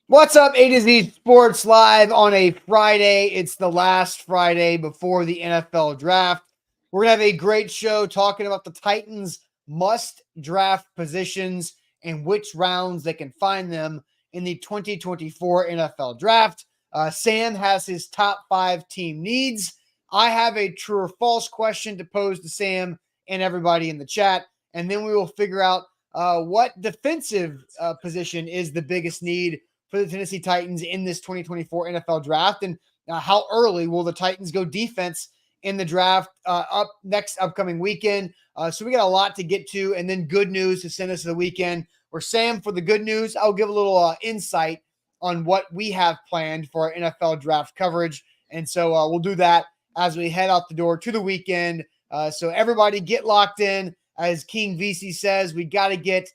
What's up, A to Z Sports Live on a Friday. It's the last Friday before the NFL draft. We're going to have a great show talking about the Titans' must draft positions and which rounds they can find them in the 2024 NFL draft. Sam has his top 5 team needs. I have a true or false question to pose to Sam and everybody in the chat. And then we will figure out what defensive position is the biggest need for the Tennessee Titans in this 2024 NFL draft, and how early will the Titans go defense in the draft upcoming weekend. So we got a lot to get to, and then good news to send us to the weekend. Where Sam, for the good news, I'll give a little insight on what we have planned for our NFL draft coverage, and so we'll do that as we head out the door to the weekend. So everybody get locked in. As King VC says, we got to get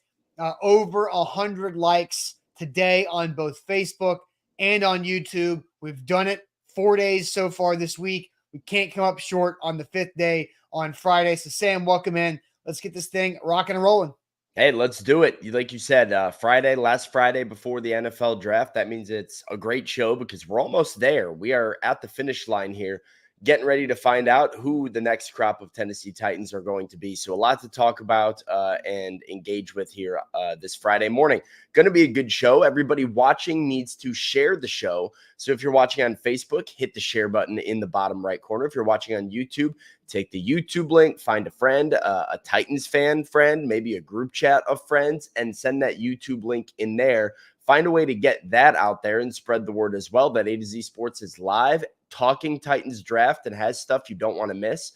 over 100 likes today on both Facebook and on YouTube. We've done it 4 days so far this week. We can't come up short on the 5th day on Friday. So Sam, welcome in. Let's get this thing rocking and rolling. Hey, let's do it. Like you said, last Friday before the NFL draft. That means it's a great show because we're almost there. We are at the finish line here, getting ready to find out who the next crop of Tennessee Titans are going to be. So a lot to talk about and engage with here this Friday morning. Going to be a good show. Everybody watching needs to share the show. So if you're watching on Facebook, hit the share button in the bottom right corner. If you're watching on YouTube, take the YouTube link, find a friend, a Titans fan friend, maybe a group chat of friends, and send that YouTube link in there. Find a way to get that out there and spread the word as well that A to Z Sports is live, talking Titans draft, and has stuff you don't want to miss.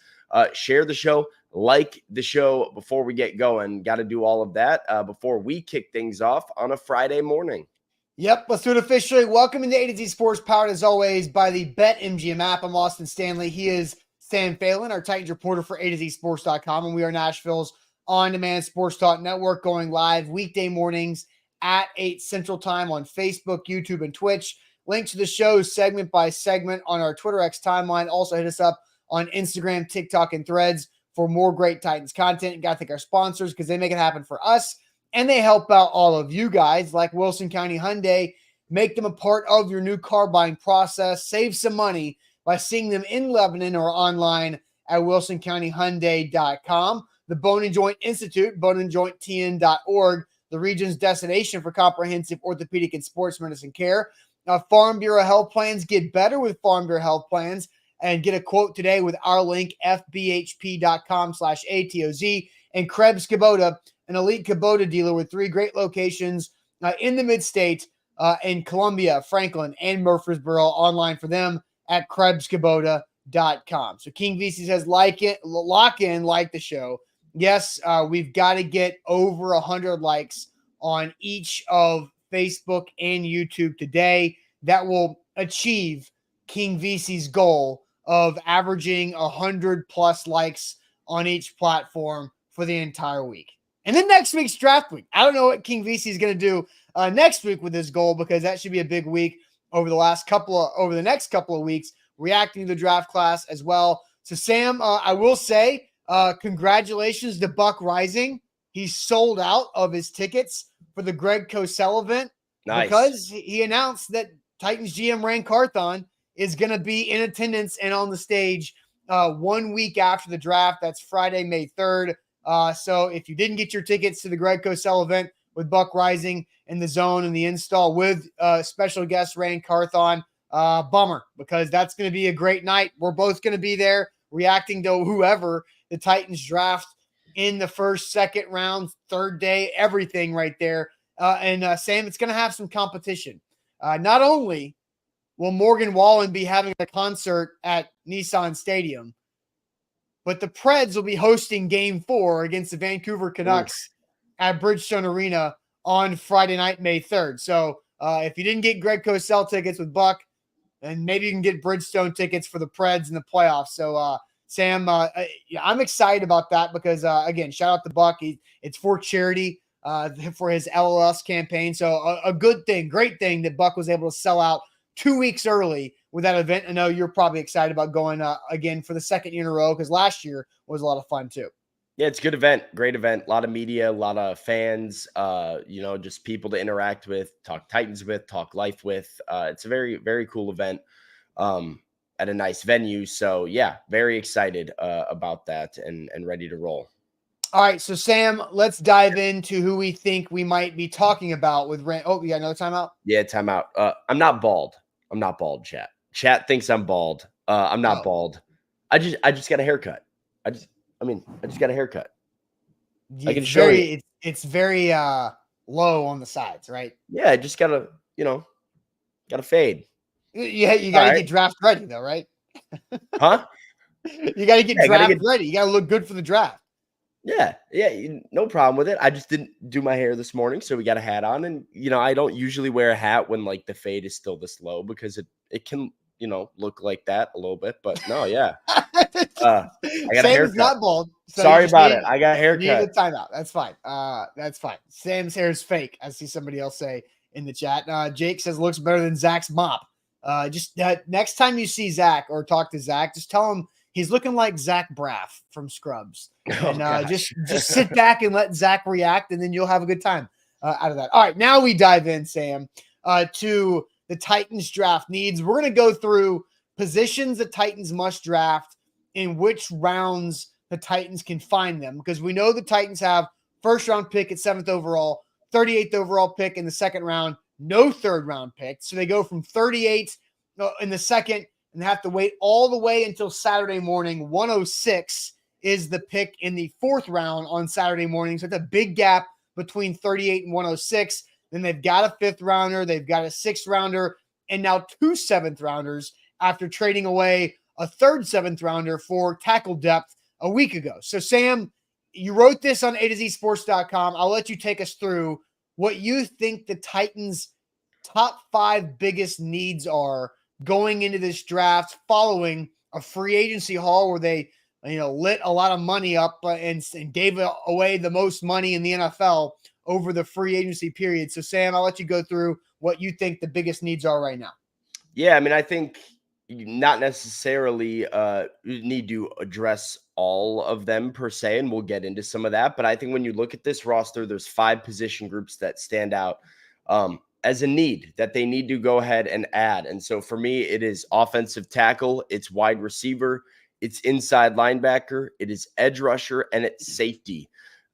Share the show, like the show before we get going. Got to do all of that before we kick things off on a Friday morning. Yep, let's do it officially. Welcome into A to Z Sports, powered as always by the BetMGM app. I'm Austin Stanley. He is Sam Phelan, our Titans reporter for A to Z Sports.com, and we are Nashville's on-demand sports talk network, going live weekday mornings at 8 Central Time on Facebook, YouTube, and Twitch. Link to the show segment by segment on our Twitter X timeline. Also hit us up on Instagram, TikTok, and Threads for more great Titans content. And got to thank our sponsors because they make it happen for us, and they help out all of you guys, like Wilson County Hyundai. Make them a part of your new car buying process. Save some money by seeing them in Lebanon or online at wilsoncountyhyundai.com. The Bone and Joint Institute, boneandjointtn.org, the region's destination for comprehensive orthopedic and sports medicine care. Farm Bureau Health Plans. Get better with Farm Bureau Health Plans, and get a quote today with our link, fbhp.com/ATOZ. And Krebs Kubota, an elite Kubota dealer with 3 great locations in the mid-state, in Columbia, Franklin, and Murfreesboro. Online for them at KrebsKubota.com. So King VC says, lock in, like the show. Yes, we've got to get over 100 likes on each of Facebook and YouTube today. That will achieve King VC's goal of averaging 100 plus likes on each platform for the entire week. And then next week's draft week. I don't know what King VC is going to do next week with this goal, because that should be a big week over the next couple of weeks, reacting to the draft class as well. So Sam, I will say, congratulations to Buck Rising. He's sold out of his tickets for the Greg Cosell event. Nice. Because he announced that Titans GM Ran Carthon is going to be in attendance and on the stage 1 week after the draft. That's Friday, May 3rd. So if you didn't get your tickets to the Greg Cosell event with Buck Rising in the zone and the install with special guest Ran Carthon, bummer, because that's going to be a great night. We're both going to be there reacting to whoever the Titans draft in the first, second round, third day, everything right there. And Sam, it's going to have some competition. Not only will Morgan Wallen be having a concert at Nissan Stadium, but the Preds will be hosting Game 4 against the Vancouver Canucks at Bridgestone Arena on Friday night, May 3rd. So if you didn't get Greg Cosell tickets with Buck, then maybe you can get Bridgestone tickets for the Preds in the playoffs. So, Sam, I'm excited about that because, again, shout out to Buck. It's for charity for his LLS campaign. So a good thing, great thing that Buck was able to sell out 2 weeks early with that event. I know you're probably excited about going again for the second year in a row, because last year was a lot of fun too. Yeah, it's a good event, great event. A lot of media, a lot of fans, just people to interact with, talk Titans with, talk life with. It's a very, very cool event um, at a nice venue. So yeah, very excited about that and ready to roll. All right, so Sam, let's dive into who we think we might be talking about with Rand. Oh, you got another timeout? Yeah, timeout. I'm not bald. I'm not bald, chat. Chat thinks I'm bald. I'm not Oh, bald. I just got a haircut. I just got a haircut. I can it's show you. very low on the sides, right? Yeah, I just gotta, gotta fade. Yeah, you All got to right. get draft ready though, right? Huh? You got to get Yeah, I gotta draft get ready. You got to look good for the draft. yeah, no problem with it. I just didn't do my hair this morning, so we got a hat on, and I don't usually wear a hat when like the fade is still this low because it can look like that a little bit, but no, yeah. I got a Sam is haircut. not bald, so Sorry about it. I got a you need a haircut. timeout. That's fine. That's fine. Sam's hair is fake. I see somebody else say in the chat. Jake says looks better than Zach's mop. Just next time you see Zach or talk to Zach, just tell him he's looking like Zach Braff from Scrubs, Oh and gosh. just sit back and let Zach react, and then you'll have a good time out of that. All right, now we dive in, Sam, to the Titans draft needs. We're gonna go through positions the Titans must draft, in which rounds the Titans can find them, because we know the Titans have first round pick at 7th overall, 38th overall pick in the second round, no third round pick. So they go from 38 in the second and have to wait all the way until Saturday morning. 106 is the pick in the fourth round on Saturday morning. So it's a big gap between 38 and 106. Then they've got a fifth rounder, they've got a sixth rounder, and now two seventh rounders after trading away a third seventh rounder for tackle depth a week ago. So, Sam, you wrote this on A to Z Sports.com. I'll let you take us through what you think the Titans' top 5 biggest needs are going into this draft following a free agency haul where they lit a lot of money up and gave away the most money in the NFL over the free agency period. So, Sam, I'll let you go through what you think the biggest needs are right now. Yeah, I mean, I think you not necessarily need to address all of them per se, and we'll get into some of that. But I think when you look at this roster, there's 5 position groups that stand out as a need that they need to go ahead and add. And so for me, it is offensive tackle, it's wide receiver, it's inside linebacker, it is edge rusher, and it's safety.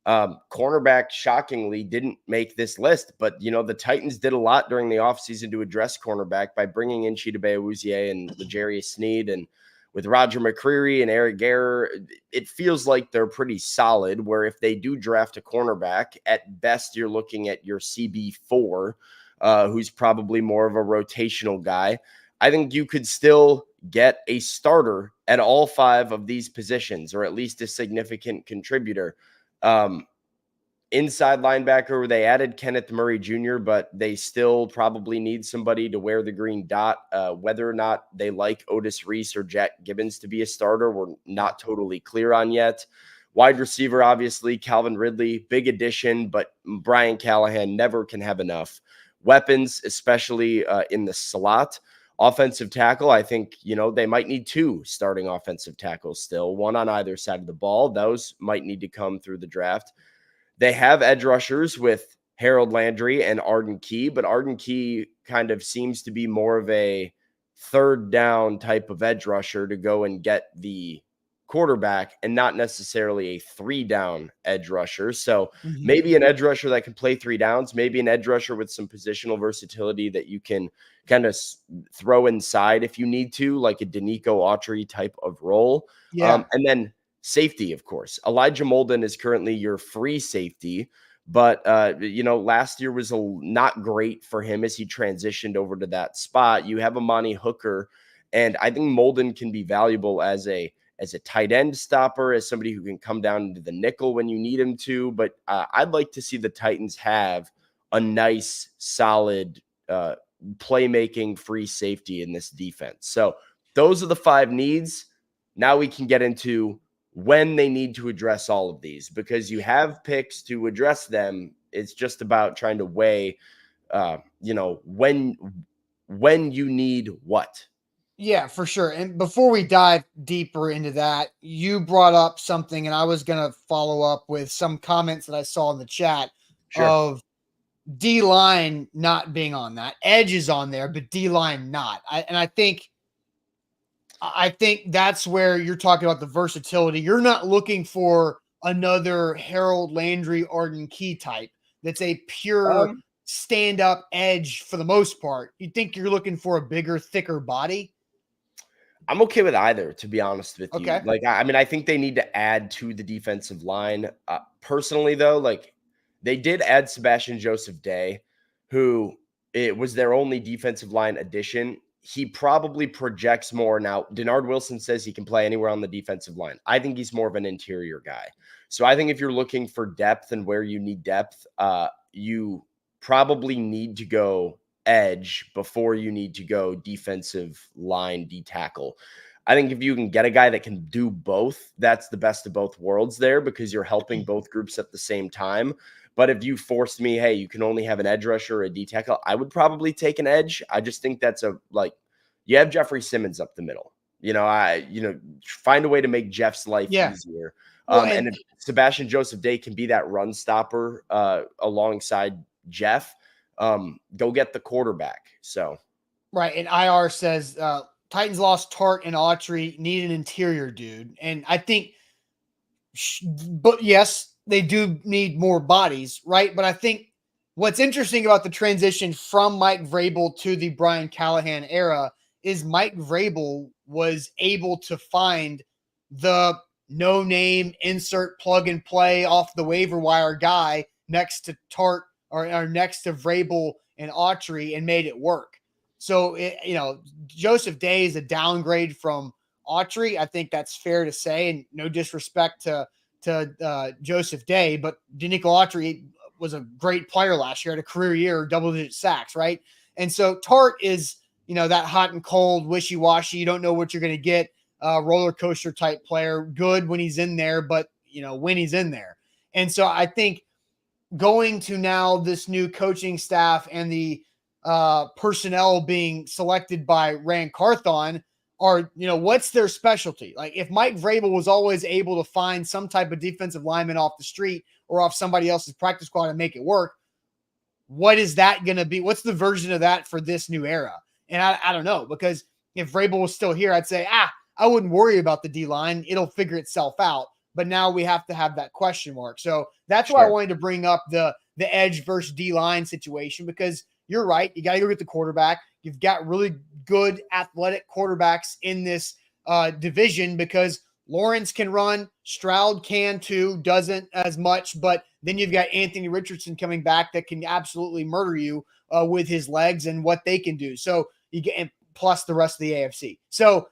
Cornerback shockingly didn't make this list, but the Titans did a lot during the offseason to address cornerback by bringing in Chidobe Awuzie and L'Jarius Sneed, and with Roger McCreary and Eric Garrer, it feels like they're pretty solid, where if they do draft a cornerback, at best you're looking at your CB4, who's probably more of a rotational guy. I think you could still get a starter at all 5 of these positions, or at least a significant contributor. Inside linebacker, they added Kenneth Murray Jr., but they still probably need somebody to wear the green dot. Whether or not they like Otis Reese or Jack Gibbons to be a starter, we're not totally clear on yet. Wide receiver, obviously, Calvin Ridley, big addition, but Brian Callahan never can have enough. Weapons, especially in the slot. Offensive tackle, I think, they might need 2 starting offensive tackles still, one on either side of the ball. Those might need to come through the draft. They have edge rushers with Harold Landry and Arden Key, but Arden Key kind of seems to be more of a third down type of edge rusher to go and get the quarterback, and not necessarily a 3-down edge rusher. So maybe an edge rusher that can play 3 downs, maybe an edge rusher with some positional versatility that you can kind of throw inside if you need to, like a Danico Autry type of role. Yeah. And then safety, of course. Elijah Molden is currently your free safety, but last year was not great for him as he transitioned over to that spot. You have Amani Hooker, and I think Molden can be valuable as a tight end stopper, as somebody who can come down into the nickel when you need him to. But I'd like to see the Titans have a nice, solid playmaking free safety in this defense. So those are the 5 needs. Now we can get into when they need to address all of these, because you have picks to address them. It's just about trying to weigh, when you need what. Yeah, for sure. And before we dive deeper into that, you brought up something, and I was going to follow up with some comments that I saw in the chat Sure. of D line not being on that. Edge is on there, but D line not. I think that's where you're talking about the versatility. You're not looking for another Harold Landry Arden Key type that's a pure Um, stand up edge for the most part. You think you're looking for a bigger, thicker body? I'm okay with either, to be honest with you. Okay. Like, I mean, I think they need to add to the defensive line. Personally, though, like they did add Sebastian Joseph Day, who it was their only defensive line addition. He probably projects more now. Denard Wilson says he can play anywhere on the defensive line. I think he's more of an interior guy. So I think if you're looking for depth and where you need depth, you probably need to go edge before you need to go defensive line D tackle. I think if you can get a guy that can do both, that's the best of both worlds there because you're helping both groups at the same time. But if you forced me, hey, you can only have an edge rusher or a D tackle, I would probably take an edge. I just think that's you have Jeffrey Simmons up the middle. Find a way to make Jeff's life Yeah. easier. Well, And if Sebastian Joseph Day can be that run stopper alongside Jeff, go get the quarterback. So right. And IR says Titans lost Tart and Autry, need an interior dude. And I think, but yes, they do need more bodies, right? But I think what's interesting about the transition from Mike Vrabel to the Brian Callahan era is Mike Vrabel was able to find the no name insert plug and play off the waiver wire guy next to Tart or next to Vrabel and Autry and made it work. So, Joseph Day is a downgrade from Autry. I think that's fair to say, and no disrespect to Joseph Day, but Danico Autry was a great player last year, had a career year, double-digit sacks, right? And so Tart is, that hot and cold, wishy-washy. You don't know what you're going to get. Roller coaster type player, good when he's in there, but when he's in there. And so I think going to now this new coaching staff and the personnel being selected by Rand Carthon are, what's their specialty? Like if Mike Vrabel was always able to find some type of defensive lineman off the street or off somebody else's practice squad and make it work, what is that going to be? What's the version of that for this new era? And I don't know, because if Vrabel was still here, I'd say, I wouldn't worry about the D-line. It'll figure itself out. But now we have to have that question mark. So that's why I wanted to bring up the edge versus D-line situation, because you're right. You got to go get the quarterback. You've got really good athletic quarterbacks in this division because Lawrence can run. Stroud can too, doesn't as much. But then you've got Anthony Richardson coming back that can absolutely murder you with his legs and what they can do. So you get, and plus the rest of the AFC. So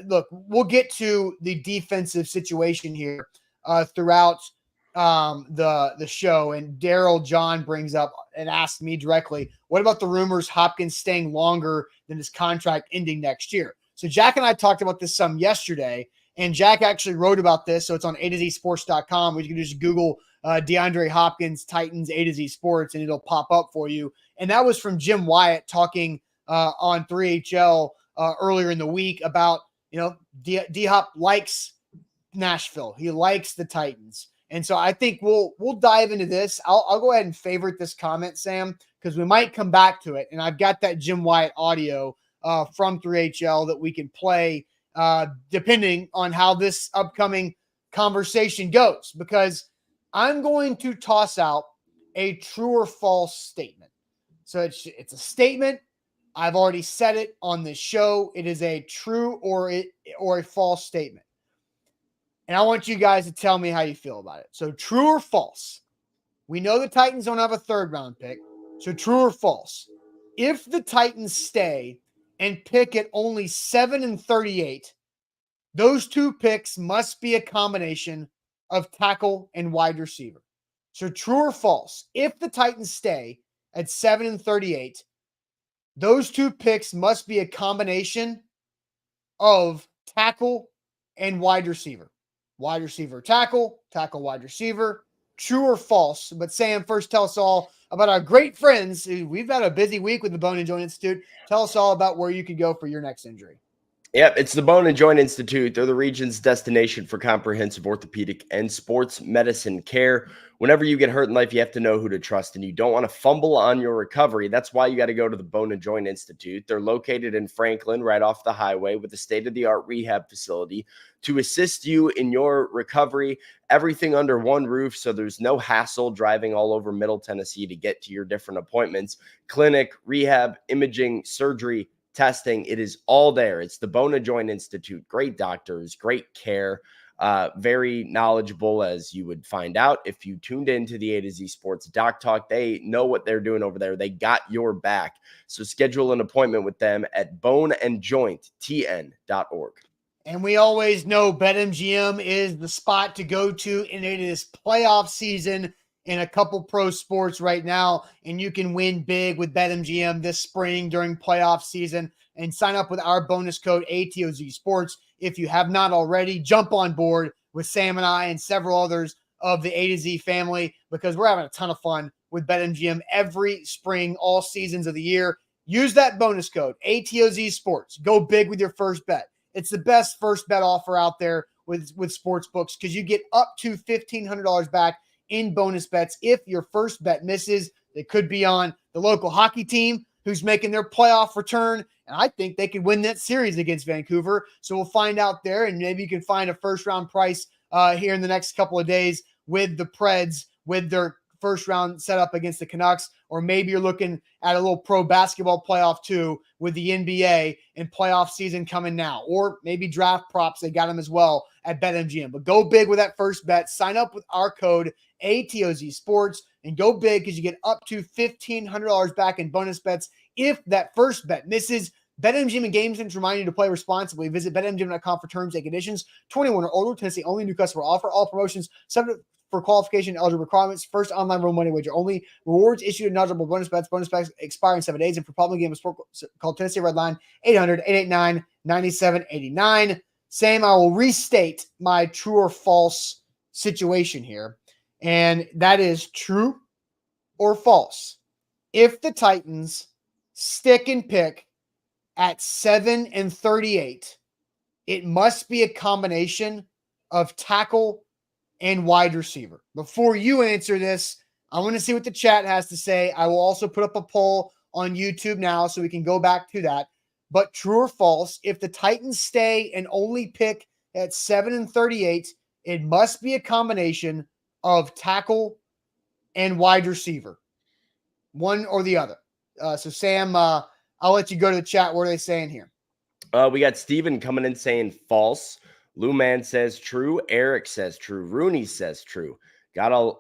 look, we'll get to the defensive situation here throughout the show. And Daryl John brings up and asked me directly, what about the rumors Hopkins staying longer than his contract ending next year? So Jack and I talked about this some yesterday, and Jack actually wrote about this. So it's on A2ZSports.com, where you can just Google DeAndre Hopkins, Titans, A2Z Sports, and it'll pop up for you. And that was from Jim Wyatt talking on 3HL earlier in the week about, D-Hop likes Nashville. He likes the Titans. And so I think we'll dive into this. I'll go ahead and favorite this comment, Sam, because we might come back to it. And I've got that Jim Wyatt audio from 3HL that we can play depending on how this upcoming conversation goes, because I'm going to toss out a true or false statement. So it's a statement. I've already said it on this show. It is a true or a false statement. And I want you guys to tell me how you feel about it. So true or false? We know the Titans don't have a third round pick. So true or false? If the Titans stay and pick at only 7 and 38, those two picks must be a combination of tackle and wide receiver. So true or false? If the Titans stay at 7 and 38, those two picks must be a combination of tackle and wide receiver. Wide receiver, tackle, wide receiver. True or false? But Sam, first tell us all about our great friends. We've had a busy week with the Bone and Joint Institute. Tell us all about where you could go for your next injury. Yep, it's the Bone and Joint Institute. They're the region's destination for comprehensive orthopedic and sports medicine care. Whenever you get hurt in life, you have to know who to trust, and you don't want to fumble on your recovery. That's why you got to go to the Bone and Joint Institute. They're located in Franklin, right off the highway, with a state-of-the-art rehab facility to assist you in your recovery. Everything under one roof, so there's no hassle driving all over Middle Tennessee to get to your different appointments. Clinic, rehab, imaging, surgery, testing, it is all there. It's the Bone and Joint Institute. Great doctors, great care, very knowledgeable, as you would find out if you tuned into the A to Z Sports Doc Talk. They know what they're doing over there. They got your back. So schedule an appointment with them at boneandjointtn.org. And we always know BetMGM is the spot to go to, and it is playoff season in a couple pro sports right now, and you can win big with BetMGM this spring during playoff season. And sign up with our bonus code ATOZ Sports. If you have not already, jump on board with Sam and I and several others of the A to Z family, because we're having a ton of fun with BetMGM every spring, all seasons of the year. Use that bonus code ATOZ Sports. Go big with your first bet. It's the best first bet offer out there with sports books, because you get up to $1,500 back in bonus bets if your first bet misses. It could be on the local hockey team who's making their playoff return, and I think they could win that series against Vancouver. So we'll find out there, and maybe you can find a first-round price here in the next couple of days with the Preds, with their first-round setup against the Canucks, or maybe you're looking at a little pro basketball playoff too with the NBA and playoff season coming now, or maybe draft props. They got them as well at BetMGM. But go big with that first bet. Sign up with our code ATOZ Sports and go big, because you get up to $1,500 back in bonus bets if that first bet misses. BetMGM and GameSense remind you to play responsibly. Visit BetMGM.com for terms and conditions. 21 or older, Tennessee only, new customer offer. All promotions subject for qualification and eligible requirements. First online real money wager only. Rewards issued in eligible bonus bets. Bonus bets expire in 7 days. And for public game, sport called Tennessee Red Line, 800-889-9789. Sam, I will restate my true or false situation here. And that is true or false. If the Titans stick and pick at 7-38, it must be a combination of tackle and wide receiver. Before you answer this, I want to see what the chat has to say. I will also put up a poll on YouTube now so we can go back to that. But true or false, if the Titans stay and only pick at 7-38, it must be a combination of tackle and wide receiver, one or the other. So Sam, I'll let you go to the chat. What are they saying here? We got Steven coming in saying false. Lou Man says true. Eric says true. Rooney says true. Got a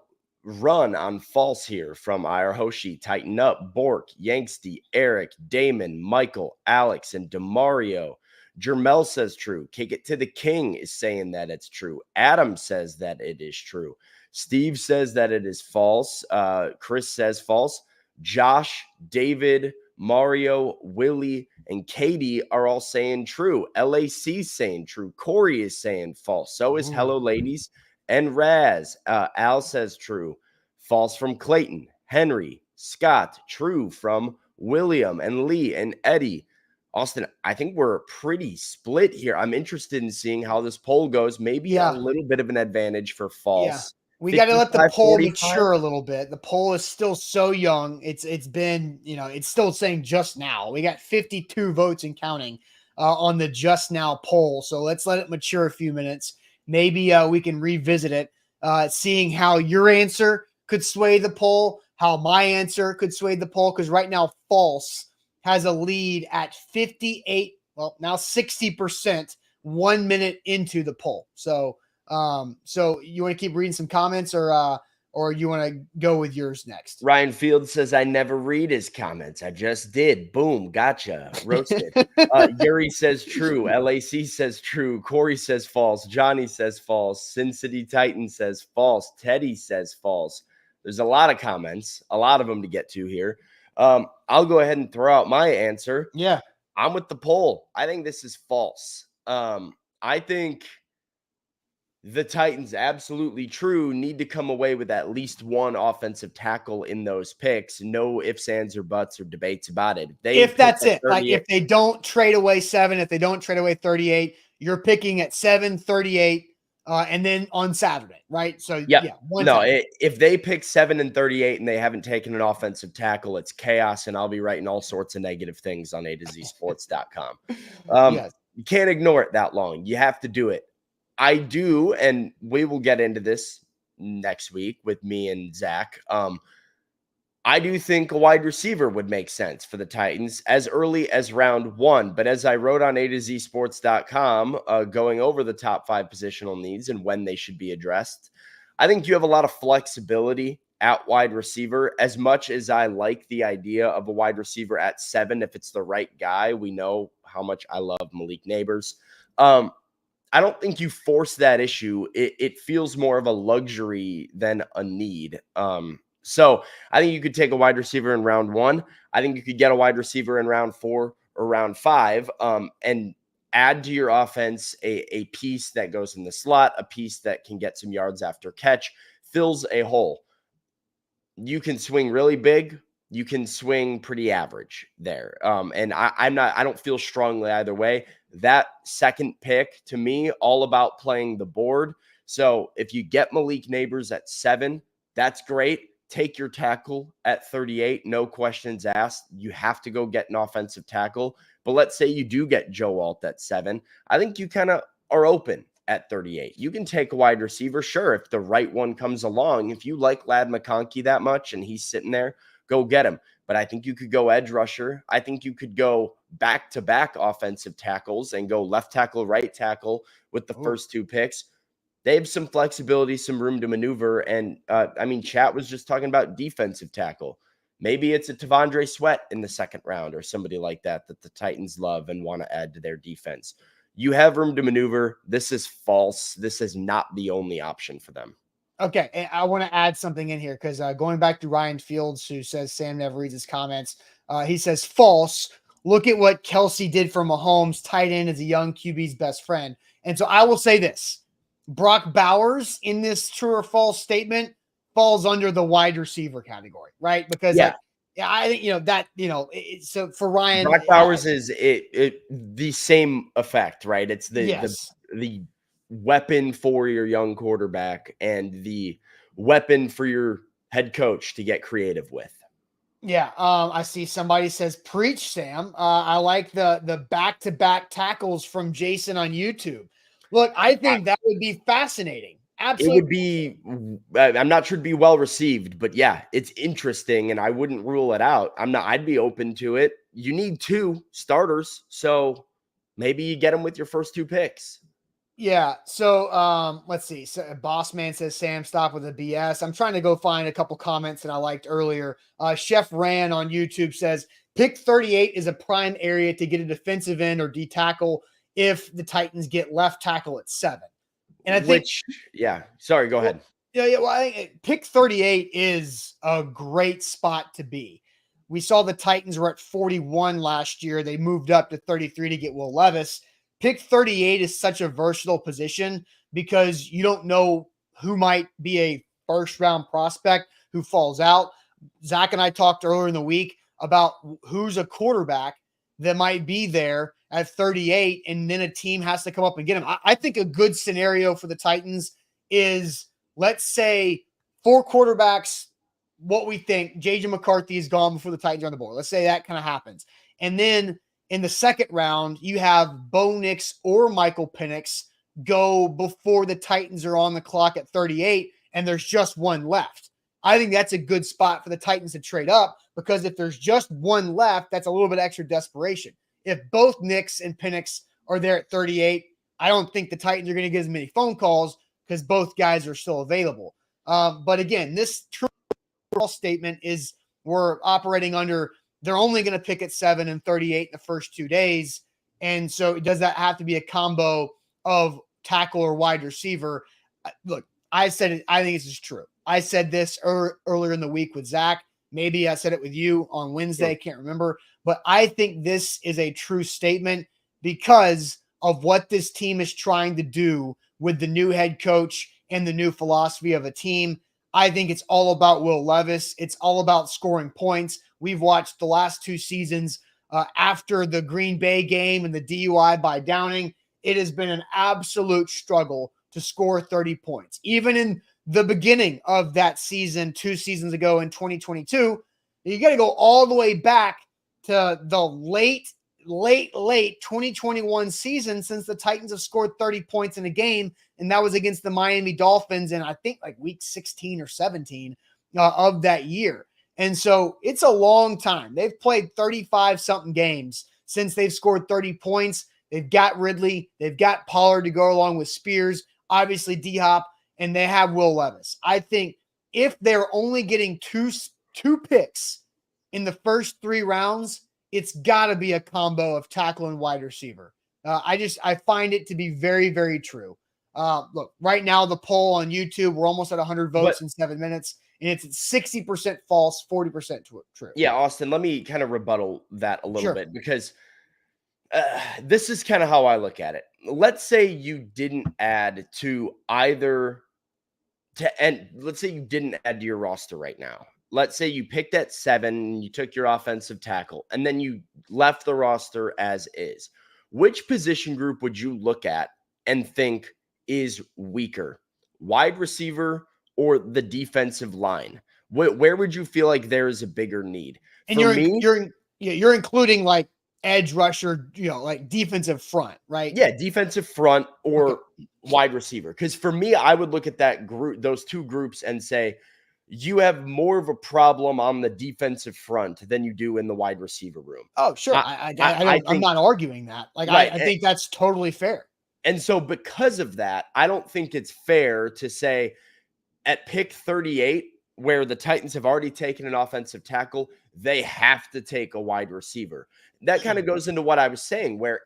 run on false here from Hoshi, Tighten Up, Bork, Yanksty, Eric, Damon, Michael, Alex, and DeMario. Jermel says true. Kick It to the King is saying that it's true. Adam says that it is true. Steve says that it is false. Chris says false. Josh, David, Mario, Willie, and Katie are all saying true. LAC saying true. Corey is saying false. So is Hello Ladies and Raz. Al says true. False from Clayton, Henry, Scott. True from William and Lee and Eddie. Austin, I think we're pretty split here. I'm interested in seeing how this poll goes. Maybe a little bit of an advantage for false. Yeah. We got to let the poll 45. mature a little bit. The poll is still so young. It's been, it's still saying just now. We got 52 votes and counting on the just now poll. So let's let it mature a few minutes. Maybe we can revisit it, seeing how your answer could sway the poll, how my answer could sway the poll. Because right now, false has a lead at 58, well, now 60%, 1 minute into the poll. So you want to keep reading some comments, or you want to go with yours next? Ryan Field says, I never read his comments. I just did. Boom. Gotcha. Roasted. Yuri says true. LAC says true. Corey says false. Johnny says false. Sin City Titan says false. Teddy says false. There's a lot of comments, a lot of them to get to here. I'll go ahead and throw out my answer. Yeah. I'm with the poll. I think this is false. I think The Titans, absolutely true, need to come away with at least one offensive tackle in those picks. No ifs, ands, or buts or debates about it. They If pick that's at it, like 38. if they don't trade away 7, if they don't trade away 38, you're picking at 7, 38, and then on Saturday, right? So Yep. yeah, one No, tackle. if they pick 7 and 38 and they haven't taken an offensive tackle, it's chaos, and I'll be writing all sorts of negative things on A to Z sports.com. Yes. You can't ignore it that long. You have to do it. I do, and we will get into this next week with me and Zach. I do think a wide receiver would make sense for the Titans as early as round 1. But as I wrote on A to Z sports.com, going over the top 5 positional needs and when they should be addressed, I think you have a lot of flexibility at wide receiver. As much as I like the idea of a wide receiver at 7, if it's the right guy, we know how much I love Malik Neighbors. I don't think you force that issue. It feels more of a luxury than a need. So I think you could take a wide receiver in round 1. I think you could get a wide receiver in round 4 or round 5, and add to your offense a piece that goes in the slot, a piece that can get some yards after catch, fills a hole. You can swing really big. You can swing pretty average there. And I don't feel strongly either way. That second pick, to me, all about playing the board. So if you get Malik Neighbors at 7, that's great. Take your tackle at 38. No questions asked. You have to go get an offensive tackle. But let's say you do get Joe Alt at 7. I think you kind of are open at 38. You can take a wide receiver, sure, if the right one comes along. If you like Ladd McConkey that much and he's sitting there, go get him. But I think you could go edge rusher. I think you could go back-to-back offensive tackles and go left tackle, right tackle with the first 2 picks. They have some flexibility, some room to maneuver. And, Chat was just talking about defensive tackle. Maybe it's a Tavondre Sweat in the second round or somebody like that the Titans love and want to add to their defense. You have room to maneuver. This is false. This is not the only option for them. Okay, and I want to add something in here because going back to Ryan Fields, who says Sam never reads his comments, he says false. Look at what Kelsey did for Mahomes. Tight end is a young QB's best friend. And so I will say this. Brock Bowers in this true or false statement falls under the wide receiver category, right? Because I think, so for Ryan, Brock Bowers is the same effect, right? It's the weapon for your young quarterback and the weapon for your head coach to get creative with. Yeah, I see somebody says, preach, Sam. I like the back-to-back tackles from Jason on YouTube. Look, I think that would be fascinating. Absolutely. It would be, I'm not sure it'd be well received, but yeah, it's interesting and I wouldn't rule it out. I'd be open to it. You need 2 starters, so maybe you get them with your first 2 picks. Yeah. So let's see. So Boss Man says, Sam, stop with the BS. I'm trying to go find a couple comments that I liked earlier. Chef Ran on YouTube says, pick 38 is a prime area to get a defensive end or D tackle if the Titans get left tackle at 7. And I think, sorry, go ahead. Well, I think pick 38 is a great spot to be. We saw the Titans were at 41 last year. They moved up to 33 to get Will Levis. Pick 38 is such a versatile position because you don't know who might be a first-round prospect who falls out. Zach and I talked earlier in the week about who's a quarterback that might be there at 38, and then a team has to come up and get him. I think a good scenario for the Titans is, let's say, 4 quarterbacks, what we think, J.J. McCarthy is gone before the Titans are on the board. Let's say that kind of happens. And then in the second round, you have Bo Nix or Michael Penix go before the Titans are on the clock at 38, and there's just one left. I think that's a good spot for the Titans to trade up because if there's just one left, that's a little bit extra desperation. If both Nix and Penix are there at 38, I don't think the Titans are going to get as many phone calls because both guys are still available. But again, this true statement is we're operating under they're only going to pick at 7 and 38 in the first 2 days. And so does that have to be a combo of tackle or wide receiver? Look, I said it. I think this is true. I said this earlier in the week with Zach. Maybe I said it with you on Wednesday. I can't remember. But I think this is a true statement because of what this team is trying to do with the new head coach and the new philosophy of a team. I think it's all about Will Levis. It's all about scoring points. We've watched the last 2 seasons after the Green Bay game and the DUI by Downing. It has been an absolute struggle to score 30 points. Even in the beginning of that season, 2 seasons ago in 2022, you got to go all the way back to the late 2021 season since the Titans have scored 30 points in a game, and that was against the Miami Dolphins in, I think, like week 16 or 17 of that year. And so it's a long time. They've played 35-something games since they've scored 30 points. They've got Ridley. They've got Pollard to go along with Spears, obviously D-Hop, and they have Will Levis. I think if they're only getting two picks in the first 3 rounds, it's got to be a combo of tackle and wide receiver. I find it to be very, very true. Look, right now, the poll on YouTube, we're almost at 100 votes in 7 minutes, and it's 60% false, 40% true. Yeah, Austin, let me kind of rebuttal that a little bit, because this is kind of how I look at it. Let's say you didn't add to let's say you didn't add to your roster right now. Let's say you picked at 7, you took your offensive tackle, and then you left the roster as is. Which position group would you look at and think is weaker, wide receiver or the defensive line? Where would you feel like there is a bigger need? And you're including like edge rusher, like defensive front, right? Yeah, defensive front or wide receiver. Because for me, I would look at that group, those 2 groups, and say you have more of a problem on the defensive front than you do in the wide receiver room. Oh, sure. I'm not arguing that. Like, right. I think that's totally fair. And so because of that, I don't think it's fair to say at pick 38, where the Titans have already taken an offensive tackle, they have to take a wide receiver. That kind of goes into what I was saying, where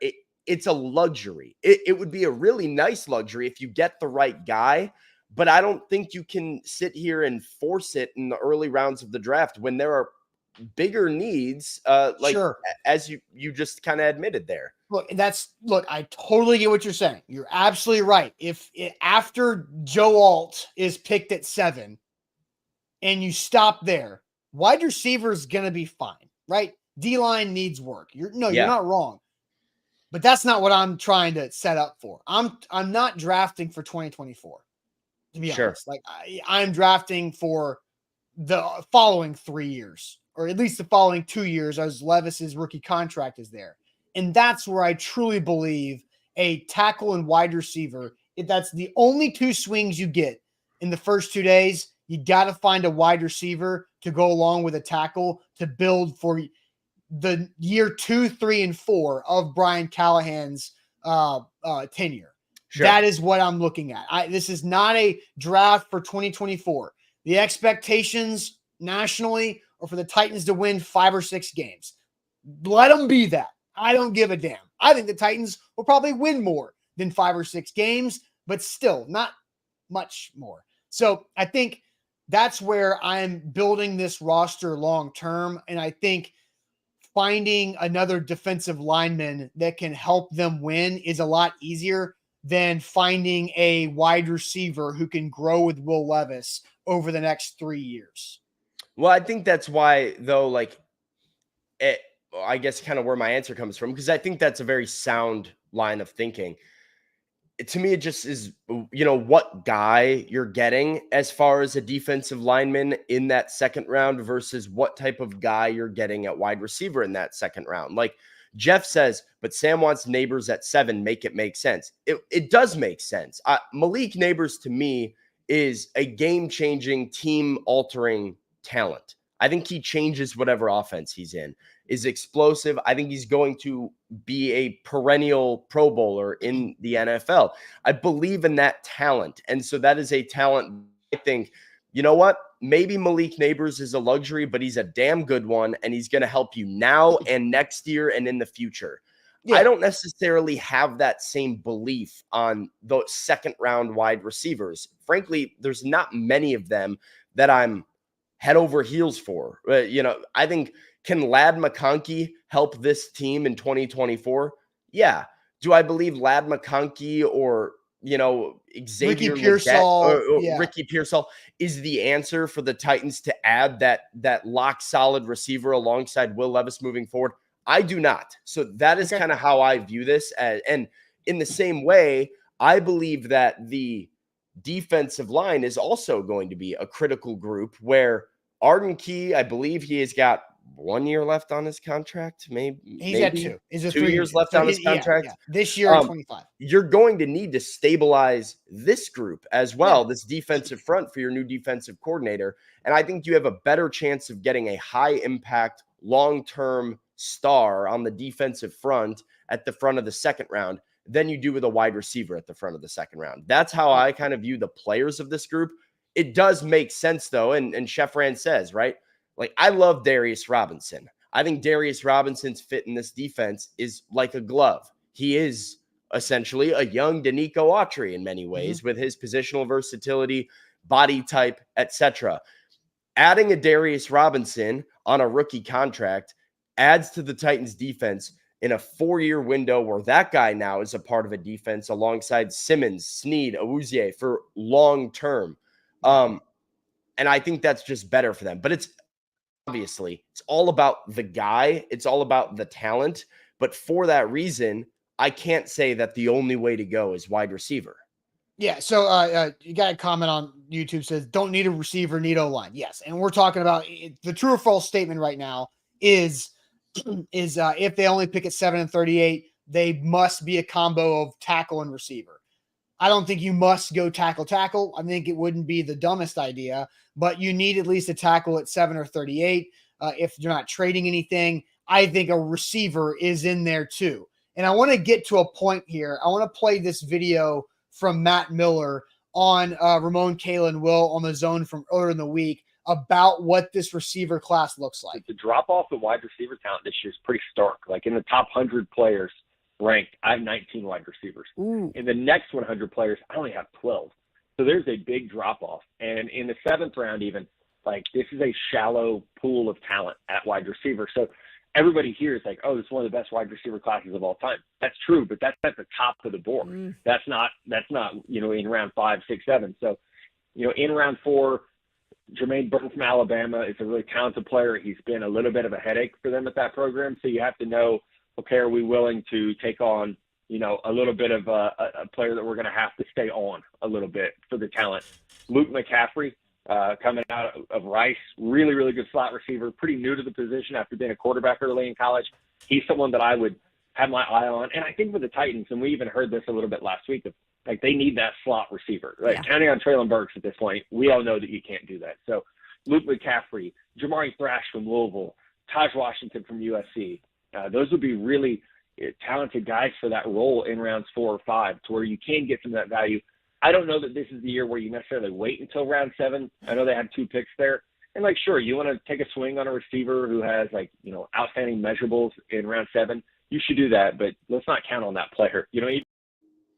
it's a luxury. It would be a really nice luxury if you get the right guy, but I don't think you can sit here and force it in the early rounds of the draft when there are bigger needs, as you just kind of admitted there. Look, I totally get what you're saying. You're absolutely right. After Joe Alt is picked at 7 and you stop there, wide receiver is going to be fine, right? D-line needs work. You're not wrong. But that's not what I'm trying to set up for. I'm not drafting for 2024, to be honest. Like I'm drafting for the following 3 years, or at least the following 2 years, as Levis's rookie contract is there. And that's where I truly believe a tackle and wide receiver, if that's the only 2 swings you get in the first 2 days, you got to find a wide receiver to go along with a tackle to build for the year 2, 3, and 4 of Brian Callahan's tenure. Sure. That is what I'm looking at. This is not a draft for 2024. The expectations nationally are for the Titans to win 5 or 6 games. Let them be that. I don't give a damn. I think the Titans will probably win more than 5 or 6 games, but still not much more. So I think that's where I'm building this roster long term. And I think finding another defensive lineman that can help them win is a lot easier than finding a wide receiver who can grow with Will Levis over the next 3 years. Well, I think that's why, though, I guess kind of where my answer comes from, because I think that's a very sound line of thinking. To me, it just is, what guy you're getting as far as a defensive lineman in that second round versus what type of guy you're getting at wide receiver in that second round. Like Jeff says, but Sam wants Neighbors at 7, make it make sense. It does make sense. Malik Neighbors to me is a game-changing, team-altering talent. I think he changes whatever offense he's in, is explosive. I think he's going to be a perennial Pro Bowler in the NFL. I believe in that talent. And so that is a talent. I think, you know what? Maybe Malik Neighbors is a luxury, but he's a damn good one. And he's going to help you now and next year and in the future. Yeah. I don't necessarily have that same belief on those second round wide receivers. Frankly, there's not many of them that I'm head over heels for. I think, can Ladd McConkey help this team in 2024? Yeah. Do I believe Ladd McConkey or Ricky Xavier Leggett Pearsall, or yeah. Ricky Pearsall is the answer for the Titans to add that lock solid receiver alongside Will Levis moving forward? I do not. So that is kind of how I view this. And in the same way, I believe that the defensive line is also going to be a critical group where Arden Key, I believe he has got 1 year left on his contract. He's at 2. He's a 2 years left so on his contract. Yeah. This year in 25. You're going to need to stabilize this group as well, this defensive front for your new defensive coordinator. And I think you have a better chance of getting a high impact, long-term star on the defensive front at the front of the second round than you do with a wide receiver at the front of the second round. That's how I kind of view the players of this group. It does make sense though. And Chef Rand says, right? Like, I love Darius Robinson. I think Darius Robinson's fit in this defense is like a glove. He is essentially a young Danico Autry in many ways with his positional versatility, body type, etc. Adding a Darius Robinson on a rookie contract adds to the Titans defense in a 4-year window where that guy now is a part of a defense alongside Simmons, Snead, Awuzie for long term. And I think that's just better for them. But it's obviously, it's all about the guy. It's all about the talent. But for that reason, I can't say that the only way to go is wide receiver. Yeah. So you got a comment on YouTube says, don't need a receiver, need O-line. Yes. And we're talking about the true or false statement right now is if they only pick at 7 and 38, they must be a combo of tackle and receiver. I don't think you must go tackle. I think it wouldn't be the dumbest idea, but you need at least a tackle at 7 or 38. If you're not trading anything, I think a receiver is in there too. And I want to get to a point here. I want to play this video from Matt Miller on Ramon Kalen Will on the Zone from earlier in the week about what this receiver class looks like. The drop-off of wide receiver talent this year is pretty stark. Like in the top 100 players ranked, I have 19 wide receivers. Ooh. In the next 100 players, I only have 12. So there's a big drop-off. And in the 7th round even, like this is a shallow pool of talent at wide receiver. So everybody here is like, oh, this is one of the best wide receiver classes of all time. That's true, but that's at the top of the board. That's not, in round 5, 6, 7. So, in round 4, Jermaine Burton from Alabama is a really talented player. He's been a little bit of a headache for them at that program. So you have to know, okay, are we willing to take on, a little bit of a player that we're going to have to stay on a little bit for the talent. Luke McCaffrey, coming out of Rice, really, really good slot receiver, pretty new to the position after being a quarterback early in college. He's someone that I would have my eye on. And I think with the Titans, and we even heard this a little bit last week, like they need that slot receiver. Like counting on Traylon Burks at this point, we all know that you can't do that. So Luke McCaffrey, Jamari Thrash from Louisville, Taj Washington from USC, those would be really talented guys for that role in rounds 4 or 5 to where you can get some of that value. I don't know that this is the year where you necessarily wait until round 7. I know they had 2 picks there. And, sure, you want to take a swing on a receiver who has, outstanding measurables in round 7. You should do that, but let's not count on that player.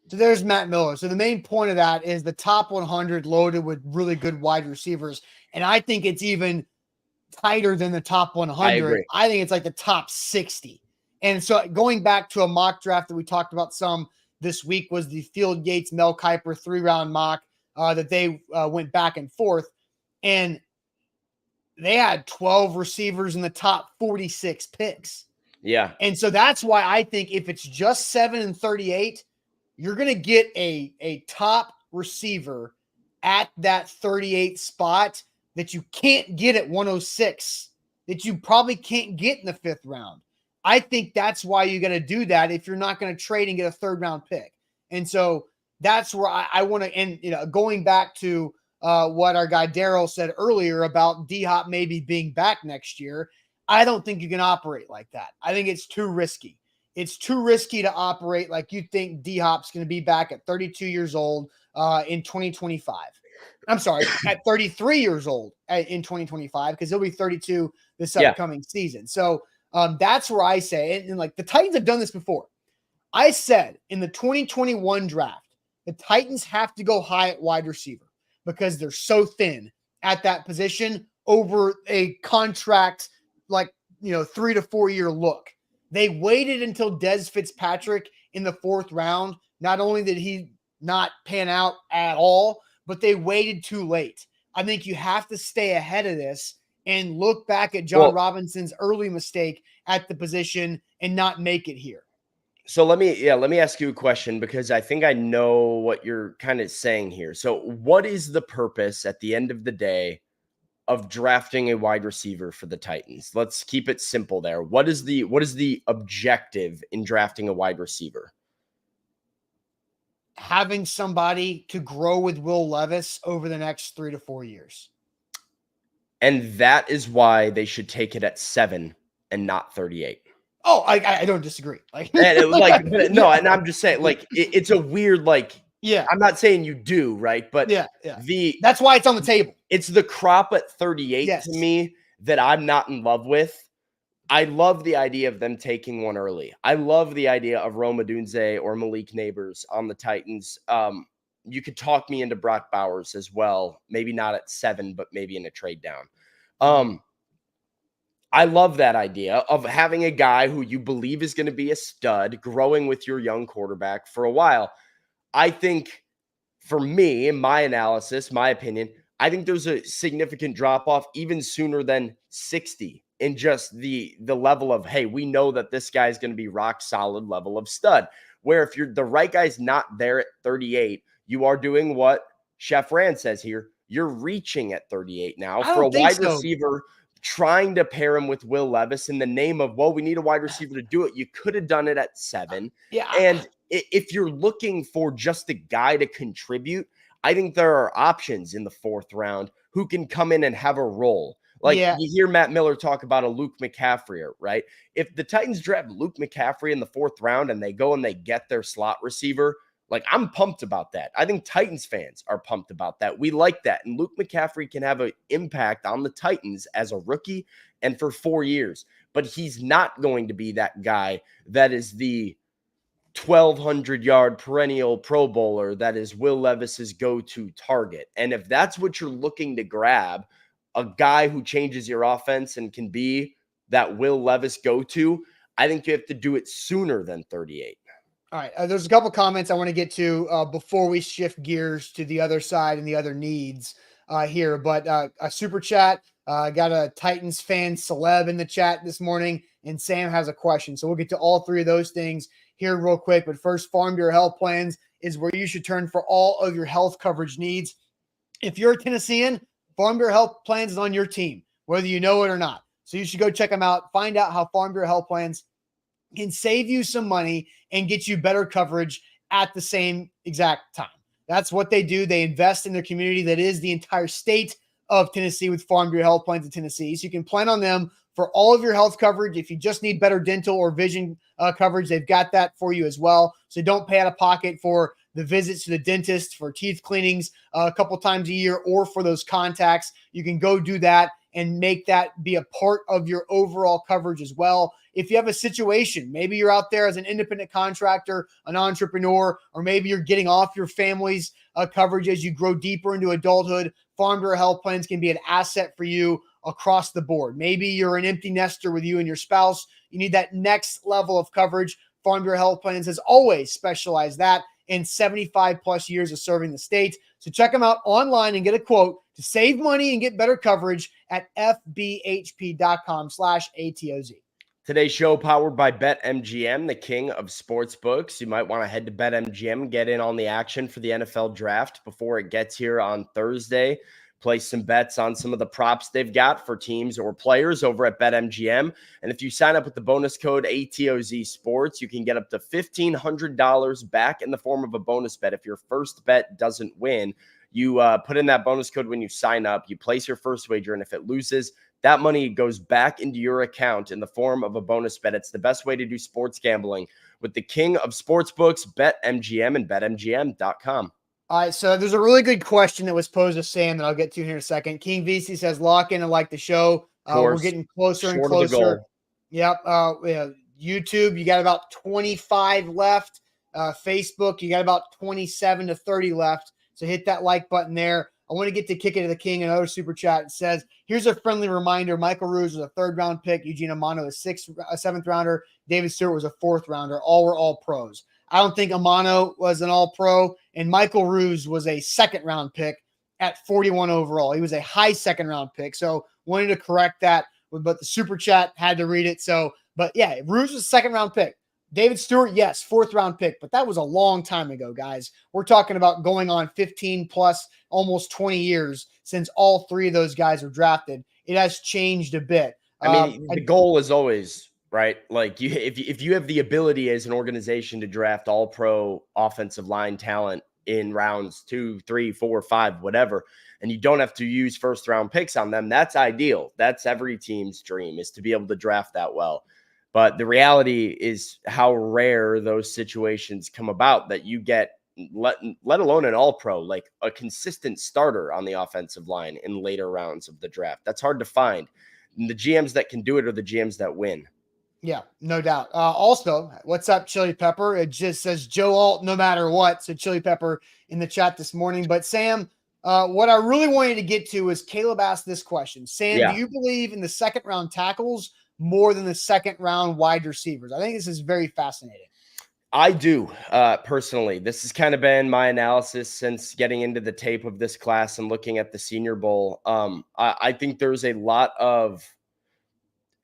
So there's Matt Miller. So the main point of that is the top 100 loaded with really good wide receivers. And I think it's even tighter than the top 100. I think it's like the top 60. And so going back to a mock draft that we talked about some this week was the Field Yates, Mel Kiper 3-round mock that they went back and forth. And they had 12 receivers in the top 46 picks. Yeah. And so that's why I think if it's just 7 and 38, you're going to get a top receiver at that 38 spot that you can't get at 106, that you probably can't get in the 5th round. I think that's why you got to do that if you're not going to trade and get a 3rd round pick. And so that's where I want to end, going back to what our guy Daryl said earlier about D-Hop maybe being back next year. I don't think you can operate like that. I think it's too risky. It's too risky to operate like you think D-Hop's going to be back at 32 years old in 2025. I'm sorry, at 33 years old in 2025, because he'll be 32 this upcoming season. So that's where I say, and like the Titans have done this before. I said in the 2021 draft, the Titans have to go high at wide receiver because they're so thin at that position over a contract, 3 to 4 year look. They waited until Dez Fitzpatrick in the 4th round. Not only did he not pan out at all, but they waited too late. I think you have to stay ahead of this and look back at John Robinson's early mistake at the position and not make it here. So let me ask you a question, because I think I know what you're kind of saying here. So what is the purpose at the end of the day of drafting a wide receiver for the Titans? Let's keep it simple there. What is the objective in drafting a wide receiver? Having somebody to grow with Will Levis over the next 3 to 4 years. And that is why they should take it at 7 and not 38. Oh, I don't disagree. And I'm just saying, it's a weird, yeah. I'm not saying you do, right? But yeah. That's why it's on the table. It's the crop at 38 to me that I'm not in love with. I love the idea of them taking one early. I love the idea of Rome Odunze or Malik Neighbors on the Titans. You could talk me into Brock Bowers as well. Maybe not at 7, but maybe in a trade down. I love that idea of having a guy who you believe is going to be a stud, growing with your young quarterback for a while. I think, for me, in my analysis, my opinion, I think there's a significant drop-off even sooner than 60 in just the level of, hey, we know that this guy's going to be rock solid level of stud. Where if the right guy's not there at 38, you are doing what Chef Rand says here. You're reaching at 38 now for a wide receiver, trying to pair him with Will Levis in the name of, well, we need a wide receiver to do it. You could have done it at 7. Yeah. And if you're looking for just a guy to contribute, I think there are options in the 4th round who can come in and have a role. You hear Matt Miller talk about a Luke McCaffrey, right? If the Titans draft Luke McCaffrey in the 4th round and they go and they get their slot receiver, I'm pumped about that. I think Titans fans are pumped about that. We like that. And Luke McCaffrey can have an impact on the Titans as a rookie and for 4 years. But he's not going to be that guy that is the 1,200-yard perennial Pro Bowler that is Will Levis's go-to target. And if that's what you're looking to grab, a guy who changes your offense and can be that Will Levis go-to, I think you have to do it sooner than 38. All right. There's a couple comments I want to get to before we shift gears to the other side and the other needs here. But a super chat, got a Titans fan celeb in the chat this morning, and Sam has a question. So we'll get to all 3 of those things here real quick. But first, Farm Bureau Health Plans is where you should turn for all of your health coverage needs. If you're a Tennessean, Farm Bureau Health Plans is on your team, whether you know it or not. So you should go check them out. Find out how Farm Bureau Health Plans can save you some money and get you better coverage at the same exact time. That's what they do. They invest in their community that is the entire state of Tennessee with Farm Bureau Health Plans in Tennessee. So you can plan on them for all of your health coverage. If you just need better dental or vision coverage, they've got that for you as well. So don't pay out of pocket for the visits to the dentist, for teeth cleanings a couple times a year, or for those contacts. You can go do that and make that be a part of your overall coverage as well. If you have a situation, maybe you're out there as an independent contractor, an entrepreneur, or maybe you're getting off your family's coverage as you grow deeper into adulthood, Farm Bureau Health Plans can be an asset for you across the board. Maybe you're an empty nester with you and your spouse. You need that next level of coverage. Farm Bureau Health Plans has always specialized that in 75 plus years of serving the state. So check them out online and get a quote to save money and get better coverage at fbhp.com/ATOZ. Today's show powered by BetMGM, the king of sportsbooks. You might want to head to BetMGM, get in on the action for the NFL draft before it gets here on Thursday. Place some bets on some of the props they've got for teams or players over at BetMGM. And if you sign up with the bonus code ATOZ Sports, you can get up to $1,500 back in the form of a bonus bet if your first bet doesn't win. You put in that bonus code when you sign up. You place your first wager, and if it loses, that money goes back into your account in the form of a bonus bet. It's the best way to do sports gambling with the king of sportsbooks, BetMGM, and BetMGM.com. All right, so there's a really good question that was posed to Sam that I'll get to here in a second. King VC says, lock in and like the show. We're getting closer and closer. Yep. YouTube, you got about 25 left. Facebook, you got about 27 to 30 left. So hit that like button there. I want to get to Kick It to the King. Another super chat. It says, here's a friendly reminder. Michael Ruse was a 3rd-round pick. Eugene Amano, a 7th rounder. David Stewart was a 4th rounder. All were all pros. I don't think Amano was an all-pro, and Michael Ruse was a second-round pick at 41 overall. He was a high second-round pick, so wanted to correct that, but the super chat had to read it. So, but yeah, Ruse was a second-round pick. David Stewart, yes, fourth-round pick, but that was a long time ago, guys. We're talking about going on 15 plus, almost 20 years since all three of those guys were drafted. It has changed a bit. I mean, the goal is always right. Like if you have the ability as an organization to draft all pro offensive line talent in rounds 2, 3, 4, 5, whatever, and you don't have to use first round picks on them, that's ideal. That's every team's dream, is to be able to draft that well. But the reality is how rare those situations come about, that you get, let alone an all pro, like a consistent starter on the offensive line in later rounds of the draft. That's hard to find. And the GMs that can do it are the GMs that win. Yeah, no doubt. Also, what's up, Chili Pepper? It just says Joe Alt no matter what. So Chili Pepper in the chat this morning. But Sam, what I really wanted to get to is Caleb asked this question. Sam, do you believe in the second round tackles more than the second round wide receivers? I think this is very fascinating. I do, personally. This has kind of been my analysis since getting into the tape of this class and looking at the Senior Bowl. I think there's a lot of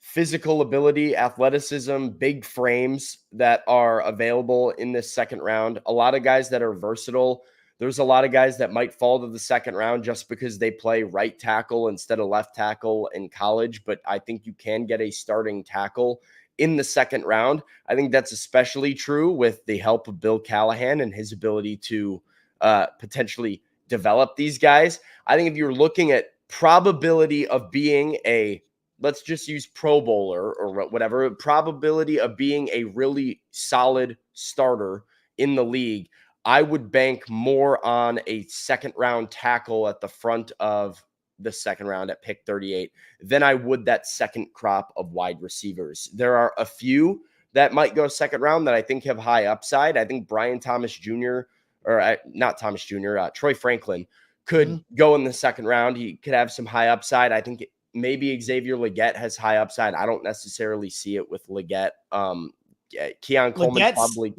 physical ability, athleticism, big frames that are available in this second round. A lot of guys that are versatile. There's a lot of guys that might fall to the second round just because they play right tackle instead of left tackle in college. But I think you can get a starting tackle in the second round. I think that's especially true with the help of Bill Callahan and his ability to potentially develop these guys. I think if you're looking at probability of being a, let's just use Pro Bowler or whatever, probability of being a really solid starter in the league, I would bank more on a second round tackle at the front of the second round at pick 38 than I would that second crop of wide receivers. There are a few that might go second round that I think have high upside. I think Brian Thomas Jr. or not Thomas Jr., Troy Franklin could go in the second round. He could have some high upside. I think maybe Xavier Legette has high upside. I don't necessarily see it with Legette. Keon Coleman probably.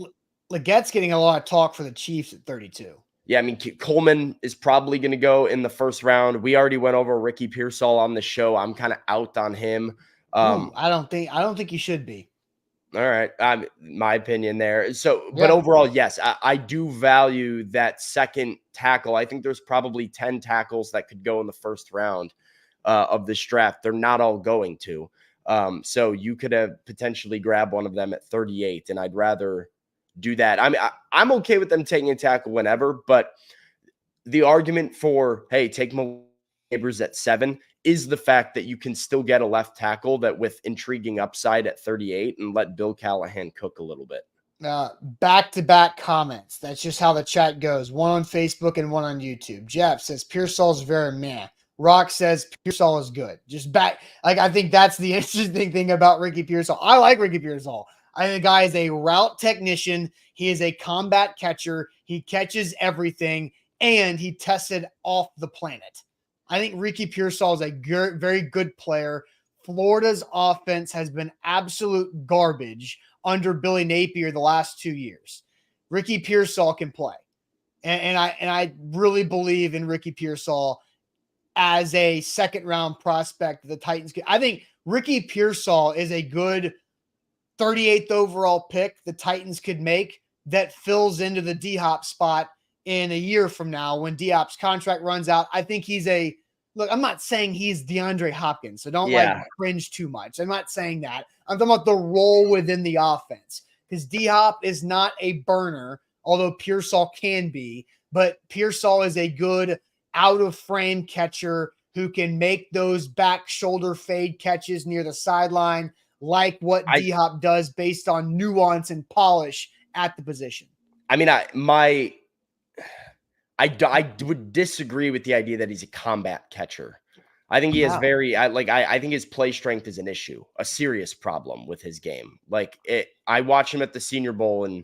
Legette's getting a lot of talk for the Chiefs at 32. Yeah, I mean, Coleman is probably going to go in the first round. We already went over Ricky Pearsall on the show. I'm kind of out on him. I don't think you should be. All right. My opinion there. So, but overall, yes, I do value that second tackle. I think there's probably 10 tackles that could go in the first round of this draft. They're not all going to. So you could have potentially grabbed one of them at 38, and I'd rather do that. I mean, I'm okay with them taking a tackle whenever, but the argument for, hey, take Malik Neighbors at 7 is the fact that you can still get a left tackle that with intriguing upside at 38 and let Bill Callahan cook a little bit. Back-to-back comments. That's just how the chat goes. One on Facebook and one on YouTube. Jeff says Pearsall's very meh. Rock says Pearsall is good. Just back. Like, I think that's the interesting thing about Ricky Pearsall. I like Ricky Pearsall. I think the guy is a route technician. He is a combat catcher. He catches everything, and he tested off the planet. I think Ricky Pearsall is a very good player. Florida's offense has been absolute garbage under Billy Napier the last 2 years. Ricky Pearsall can play. And I really believe in Ricky Pearsall as a second-round prospect the Titans could. I think Ricky Pearsall is a good 38th overall pick the Titans could make that fills into the D-Hop spot in a year from now when D-Hop's contract runs out. I think he's look, I'm not saying he's DeAndre Hopkins, so don't cringe too much. I'm not saying that. I'm talking about the role within the offense, because D-Hop is not a burner, although Pearsall can be, but Pearsall is a good out-of-frame catcher who can make those back shoulder fade catches near the sideline, like what D-Hop does based on nuance and polish at the position. I mean, I would disagree with the idea that he's a combat catcher. I think he has I think his play strength is an issue, a serious problem with his game. I watch him at the Senior Bowl and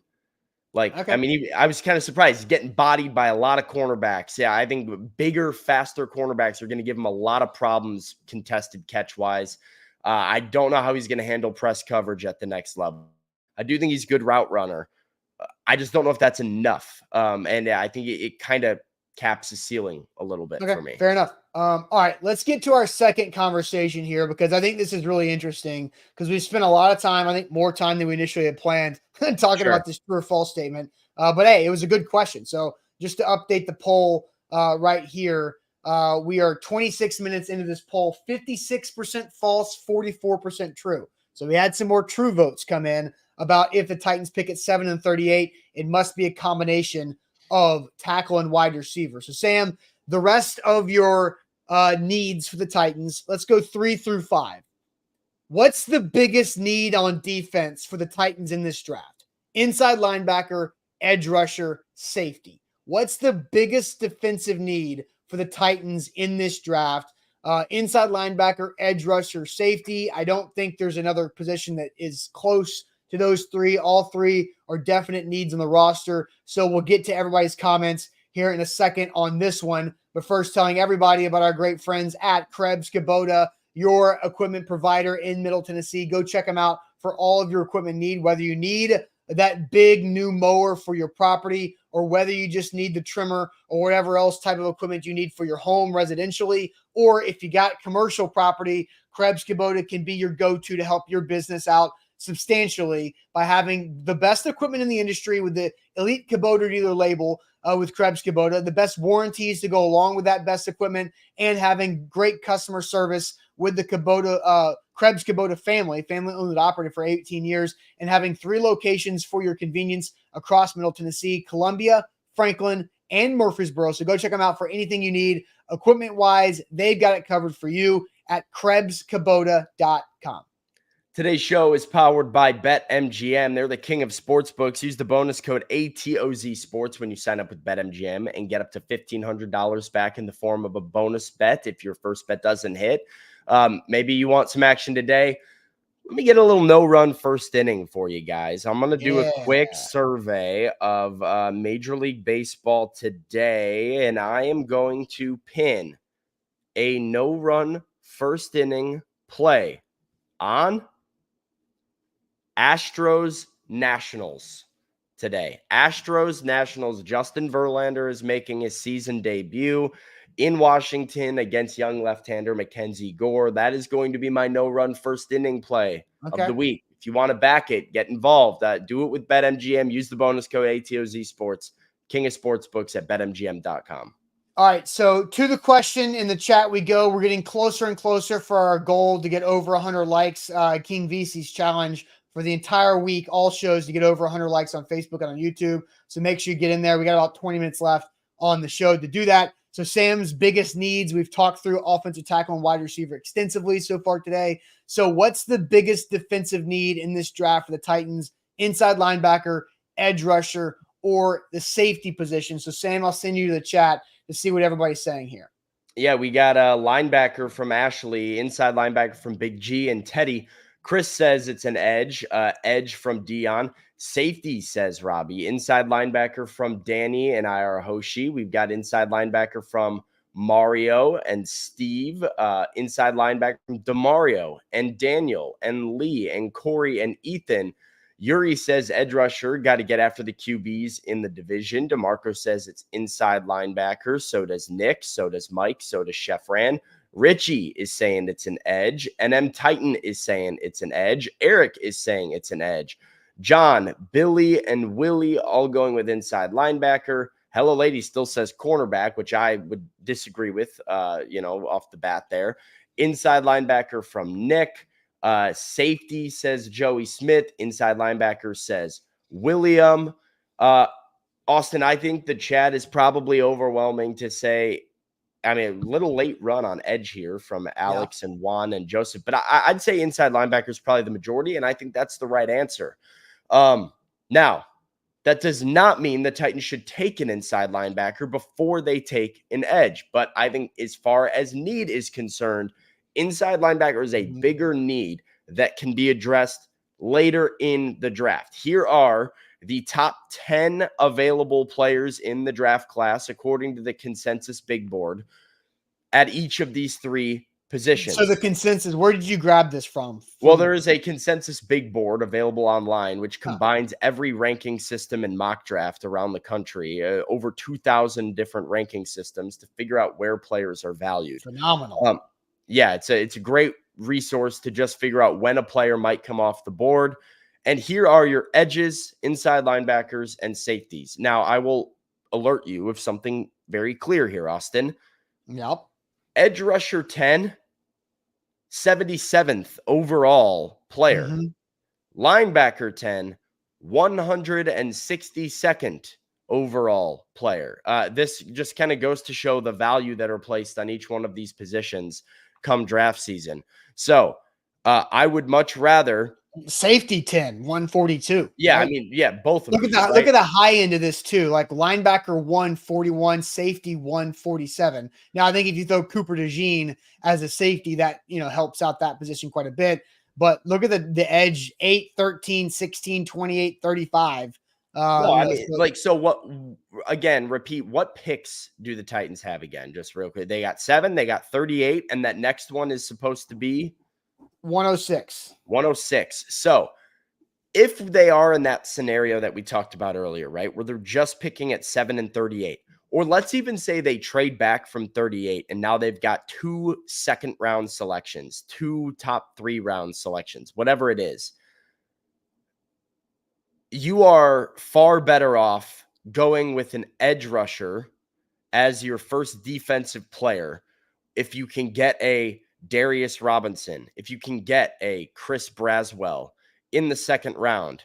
I mean, I was kind of surprised. He's getting bodied by a lot of cornerbacks. Yeah, I think bigger, faster cornerbacks are going to give him a lot of problems contested catch-wise. I don't know how he's going to handle press coverage at the next level. I do think he's a good route runner. I just don't know if that's enough. And I think it kind of caps the ceiling a little bit for me. Fair enough. All right, let's get to our second conversation here, because I think this is really interesting, because we spent a lot of time, I think more time than we initially had planned, talking about this true or false statement. But hey, it was a good question. So just to update the poll right here, we are 26 minutes into this poll, 56% false, 44% true. So we had some more true votes come in about if the Titans pick at 7 and 38, it must be a combination of tackle and wide receiver. So Sam, the rest of your needs for the Titans, let's go 3 through 5. What's the biggest need on defense for the Titans in this draft? Inside linebacker, edge rusher, safety. What's the biggest defensive need for the Titans in this draft? Inside linebacker, edge rusher, safety. I don't think there's another position that is close to those three. All three are definite needs on the roster. So we'll get to everybody's comments here in a second on this one. But first, telling everybody about our great friends at Krebs Kubota, your equipment provider in Middle Tennessee. Go check them out for all of your equipment need, whether you need that big new mower for your property, or whether you just need the trimmer or whatever else type of equipment you need for your home residentially, or if you got commercial property, Krebs Kubota can be your go-to to help your business out substantially by having the best equipment in the industry with the Elite Kubota dealer label with Krebs Kubota, the best warranties to go along with that best equipment, and having great customer service with the Kubota Krebs Kubota family owned and operated for 18 years, and having 3 locations for your convenience across Middle Tennessee, Columbia, Franklin, and Murfreesboro. So go check them out for anything you need equipment-wise. They've got it covered for you at KrebsKubota.com. Today's show is powered by BetMGM. They're the king of sportsbooks. Use the bonus code ATOZ Sports when you sign up with BetMGM and get up to $1,500 back in the form of a bonus bet if your first bet doesn't hit. Maybe you want some action today. Let me get a little no-run first inning for you guys. I'm going to do a quick survey of Major League Baseball today, and I am going to pin a no-run first inning play on Astros Nationals today. Astros Nationals. Justin Verlander is making his season debut in Washington against young left-hander Mackenzie Gore. That is going to be my no-run first inning play of the week. If you want to back it, get involved. Do it with BetMGM. Use the bonus code ATOZ Sports. King of Sportsbooks at BetMGM.com. All right, so to the question in the chat we go. We're getting closer and closer for our goal to get over 100 likes. King VC's challenge for the entire week, all shows to get over 100 likes on Facebook and on YouTube. So make sure you get in there. We got about 20 minutes left on the show to do that. So Sam's biggest needs, we've talked through offensive tackle and wide receiver extensively so far today. So what's the biggest defensive need in this draft for the Titans? Inside linebacker, edge rusher, or the safety position? So Sam, I'll send you to the chat to see what everybody's saying here. Yeah, we got a linebacker from Ashley, inside linebacker from Big G and Teddy. Chris says it's an edge from Dion. Safety, says Robbie. Inside linebacker from Danny and Ira Hoshi. We've got inside linebacker from Mario and Steve. Inside linebacker from DeMario and Daniel and Lee and Corey and Ethan. Yuri says edge rusher, got to get after the QBs in the division. DeMarco says it's inside linebacker. So does Nick. So does Mike. So does Chef Ran. Richie is saying it's an edge. NM Titan is saying it's an edge. Eric is saying it's an edge. John, Billy, and Willie all going with inside linebacker. Hello Lady still says cornerback, which I would disagree with, off the bat there. Inside linebacker from Nick. Safety, says Joey Smith. Inside linebacker says William. Austin, I think the chat is probably overwhelming to say, a little late run on edge here from Alex and Juan and Joseph, but I'd say inside linebacker is probably the majority, and I think that's the right answer. Now, that does not mean the Titans should take an inside linebacker before they take an edge, but I think as far as need is concerned, inside linebacker is a bigger need that can be addressed later in the draft. Here are the top 10 available players in the draft class, according to the consensus big board, at each of these 3 positions. So the consensus, where did you grab this from? Well, there is a consensus big board available online, which Huh. combines every ranking system and mock draft around the country, over 2,000 different ranking systems to figure out where players are valued. Phenomenal. Yeah, it's a great resource to just figure out when a player might come off the board. And here are your edges, inside linebackers, and safeties. Now, I will alert you of something very clear here, Austin. Yep. Edge rusher 10, 77th overall player. Mm-hmm. Linebacker 10, 162nd overall player. This just kind of goes to show the value that are placed on each one of these positions come draft season. So I would much rather safety 10, 142. Yeah, right? I mean, yeah, both of Look them. at that. Look at the high end of this too. Like linebacker 141, safety 147. Now I think if you throw Cooper DeJean as a safety, that helps out that position quite a bit. But look at the edge 8, 13, 16, 28, 35. No, I mean, so what, again, repeat, what picks do the Titans have again? Just real quick. They got 7, they got 38, and that next one is supposed to be 106. 106. So if they are in that scenario that we talked about earlier, right, where they're just picking at 7 and 38, or let's even say they trade back from 38 and now they've got 2 second-round selections, 2 top 3 round selections, whatever it is, you are far better off going with an edge rusher as your first defensive player if you can get a Darius Robinson, if you can get a Chris Braswell in the second round.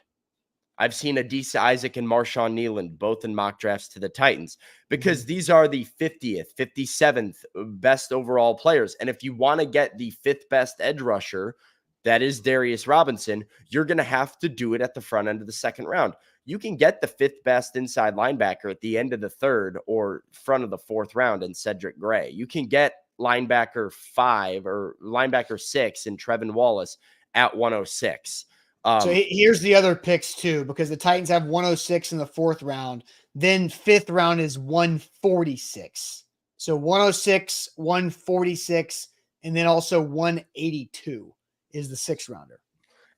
I've seen Adisa Isaac and Marshawn Nealand both in mock drafts to the Titans because these are the 50th, 57th best overall players. And if you want to get the 5th best edge rusher, that is Darius Robinson, you're going to have to do it at the front end of the second round. You can get the 5th best inside linebacker at the end of the 3rd or front of the 4th round in Cedric Gray. You can get linebacker 5 or linebacker 6 in Trevin Wallace at 106. So here's the other picks too, because the Titans have 106 in the 4th round. Then 5th round is 146. So 106, 146, and then also 182 is the 6th rounder.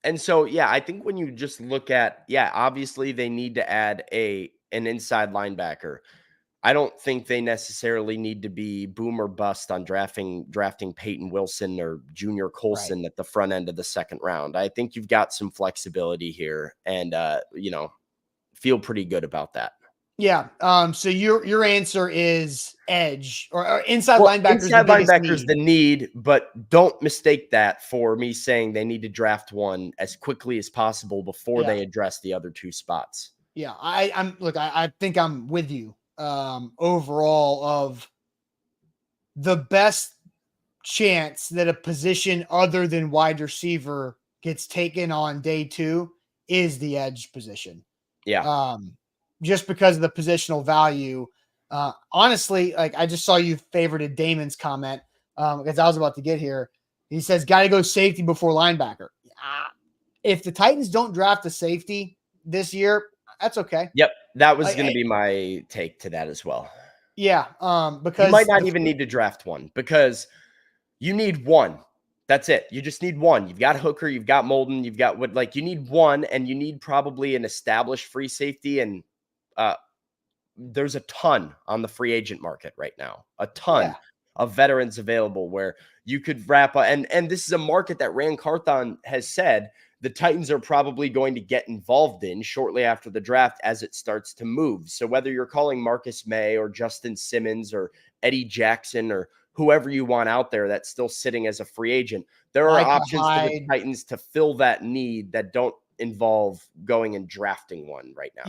And so, yeah, I think when you just look at, obviously they need to add an inside linebacker. I don't think they necessarily need to be boom or bust on drafting Peyton Wilson or Junior Colson at the front end of the second round. I think you've got some flexibility here and, feel pretty good about that. Yeah. So your answer is edge or inside linebackers. Inside linebackers the need, but don't mistake that for me saying they need to draft one as quickly as possible before they address the other 2 spots. Yeah. I think I'm with you. Overall of the best chance that a position other than wide receiver gets taken on day 2 is the edge position. Yeah. Just because of the positional value. Honestly, like I just saw you favorited Damon's comment because I was about to get here. He says, got to go safety before linebacker. If the Titans don't draft a safety this year, that's okay. Yep. That was going to be my take to that as well. Yeah. Because you might not even need to draft one because you need one. That's it. You just need one. You've got Hooker, you've got Molden, you've got you need one, and you need probably an established free safety. And there's a ton on the free agent market right now, a ton of veterans available where you could wrap up. And this is a market that Rand Carthon has said the Titans are probably going to get involved in shortly after the draft as it starts to move. So whether you're calling Marcus May or Justin Simmons or Eddie Jackson or whoever you want out there that's still sitting as a free agent, there are options for the Titans to fill that need that don't involve going and drafting one right now.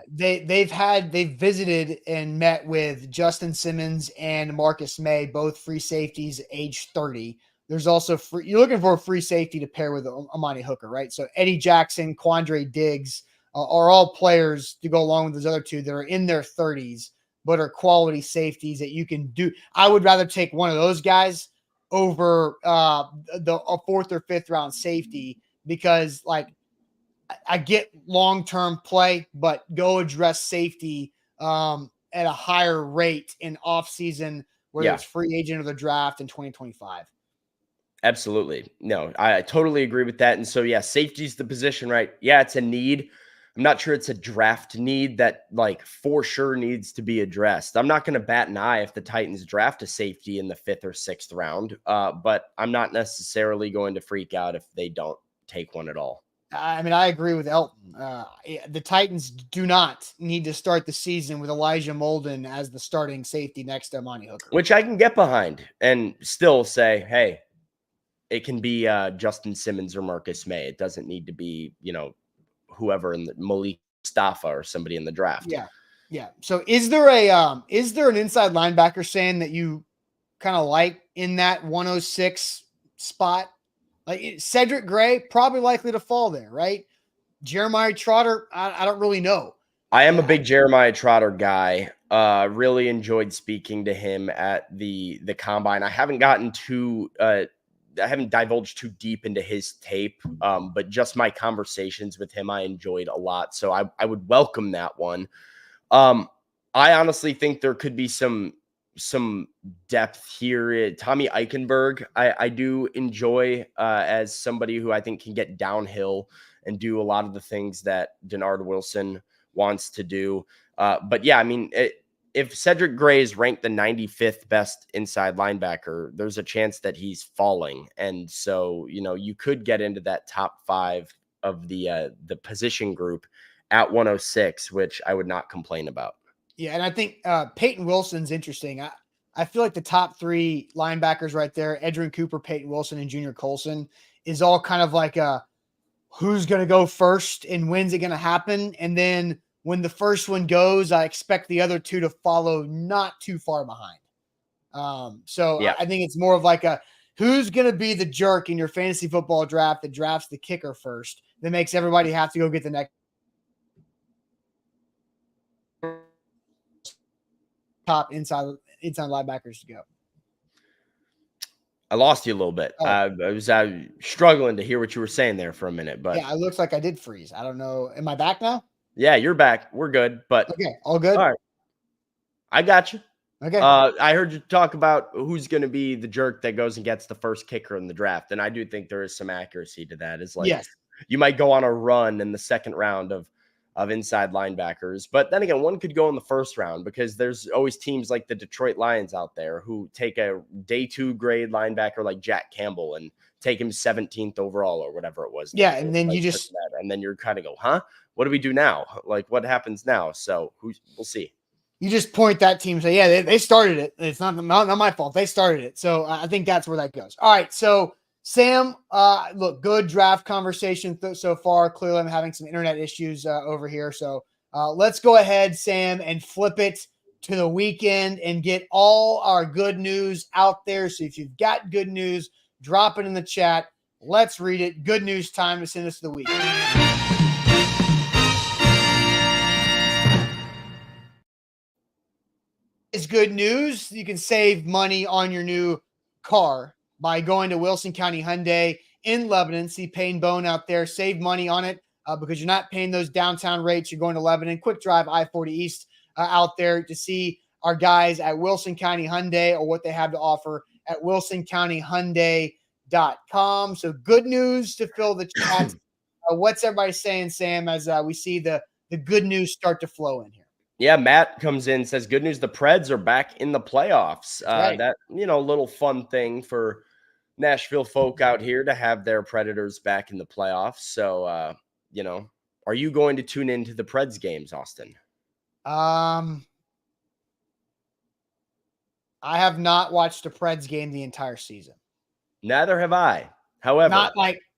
They've visited and met with Justin Simmons and Marcus May, both free safeties age 30. There's also you're looking for a free safety to pair with Amani Hooker, right? So Eddie Jackson, Quandre Diggs are all players to go along with those other 2 that are in their 30s, but are quality safeties that you can do. I would rather take one of those guys over a 4th or 5th round safety because I get long-term play, but go address safety at a higher rate in off season, whether it's free agent or the draft in 2025. Absolutely. No, I totally agree with that. And so, yeah, safety's the position, right? Yeah, it's a need. I'm not sure it's a draft need that like for sure needs to be addressed. I'm not going to bat an eye if the Titans draft a safety in the 5th or 6th round, but I'm not necessarily going to freak out if they don't take one at all. I mean, I agree with Elton. The Titans do not need to start the season with Elijah Molden as the starting safety next to Amani Hooker. Which I can get behind and still say, hey, it can be Justin Simmons or Marcus May. It doesn't need to be, whoever in the Malik Mustafa or somebody in the draft. Yeah. Yeah. So is there an inside linebacker saying that you kind of like in that 106 spot? Like Cedric Gray, probably likely to fall there, right? Jeremiah Trotter, I don't really know. I am a big Jeremiah Trotter guy. Really enjoyed speaking to him at the combine. I haven't divulged too deep into his tape, but just my conversations with him, I enjoyed a lot. So I would welcome that one. I honestly think there could be some depth here. Tommy Eichenberg, I do enjoy as somebody who I think can get downhill and do a lot of the things that Denard Wilson wants to do. But yeah, I mean, if Cedric Gray is ranked the 95th best inside linebacker, there's a chance that he's falling. And so, you could get into that top 5 of the position group at 106, which I would not complain about. Yeah, and I think Peyton Wilson's interesting. I feel like the top 3 linebackers right there, Edgerrin Cooper, Peyton Wilson, and Junior Colson, is all kind of like who's going to go first and when's it going to happen? And then when the first one goes, I expect the other 2 to follow not too far behind. Yeah. I think it's more of like who's going to be the jerk in your fantasy football draft that drafts the kicker first that makes everybody have to go get the next top inside linebackers to go. I lost you a little bit. I was struggling to hear what you were saying there for a minute, but yeah, it looks like I did freeze. I don't know. Am I back now? Yeah, you're back. We're good, but okay, all good. All right, I got you. Okay. I heard you talk about who's going to be the jerk that goes and gets the first kicker in the draft, and I do think there is some accuracy to that. It's like, yes, you might go on a run in the 2nd round of inside linebackers. But then again, one could go in the 1st round because there's always teams like the Detroit Lions out there who take a day 2 grade linebacker like Jack Campbell and take him 17th overall or whatever it was. Yeah. And then you're kind of go, huh? What do we do now? Like, what happens now? So we'll see. You just point that team and say, yeah, they started it. It's not my fault. They started it. So I think that's where that goes. All right. So Sam, look, good draft conversation so far. Clearly, I'm having some internet issues over here. So let's go ahead, Sam, and flip it to the weekend and get all our good news out there. So if you've got good news, drop it in the chat. Let's read it. Good news time to send us to the weekend. It's good news. You can save money on your new car by going to Wilson County Hyundai in Lebanon. See Payne Bone out there. Save money on it because you're not paying those downtown rates. You're going to Lebanon. Quick drive I-40 East out there to see our guys at Wilson County Hyundai or what they have to offer at wilsoncountyhyundai.com. So good news to fill the chat. What's everybody saying, Sam, as we see the good news start to flow in here? Yeah, Matt comes in, says, good news, the Preds are back in the playoffs. Right. That, little fun thing for Nashville folk out here to have their Predators back in the playoffs. So, are you going to tune into the Preds games, Austin? I have not watched a Preds game the entire season. Neither have I. However,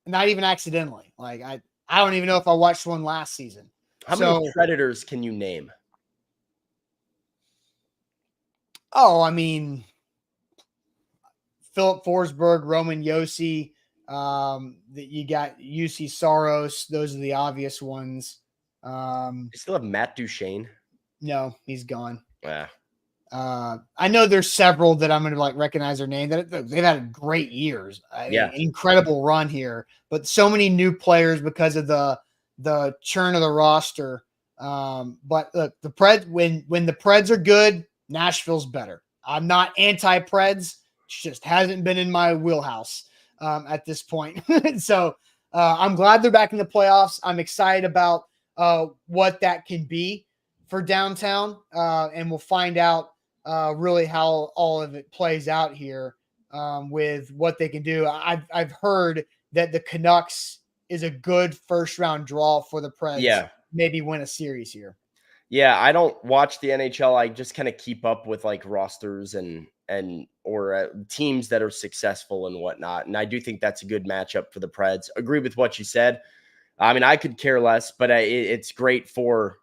not even accidentally. Like I don't even know if I watched one last season. How many Predators can you name? Oh, I mean, Philip Forsberg, Roman Josi, you got UC Saros. Those are the obvious ones. You still have Matt Duchene? No, he's gone. Yeah. I know there's several that I'm going to recognize their name. That they've had great years. Incredible run here, but so many new players because of the churn of the roster. But look, the Preds, when the Preds are good, Nashville's better. I'm not anti-Preds. It just hasn't been in my wheelhouse. at this point. So I'm glad they're back in the playoffs. I'm excited about what that can be for downtown, and we'll find out really how all of it plays out here with what they can do. I've heard that the Canucks is a good first round draw for the Preds. Yeah. Maybe win a series here. Yeah, I don't watch the NHL. I just kind of keep up with like rosters and or teams that are successful and whatnot. And I do think that's a good matchup for the Preds. Agree with what you said. I mean, I could care less, but it's great for.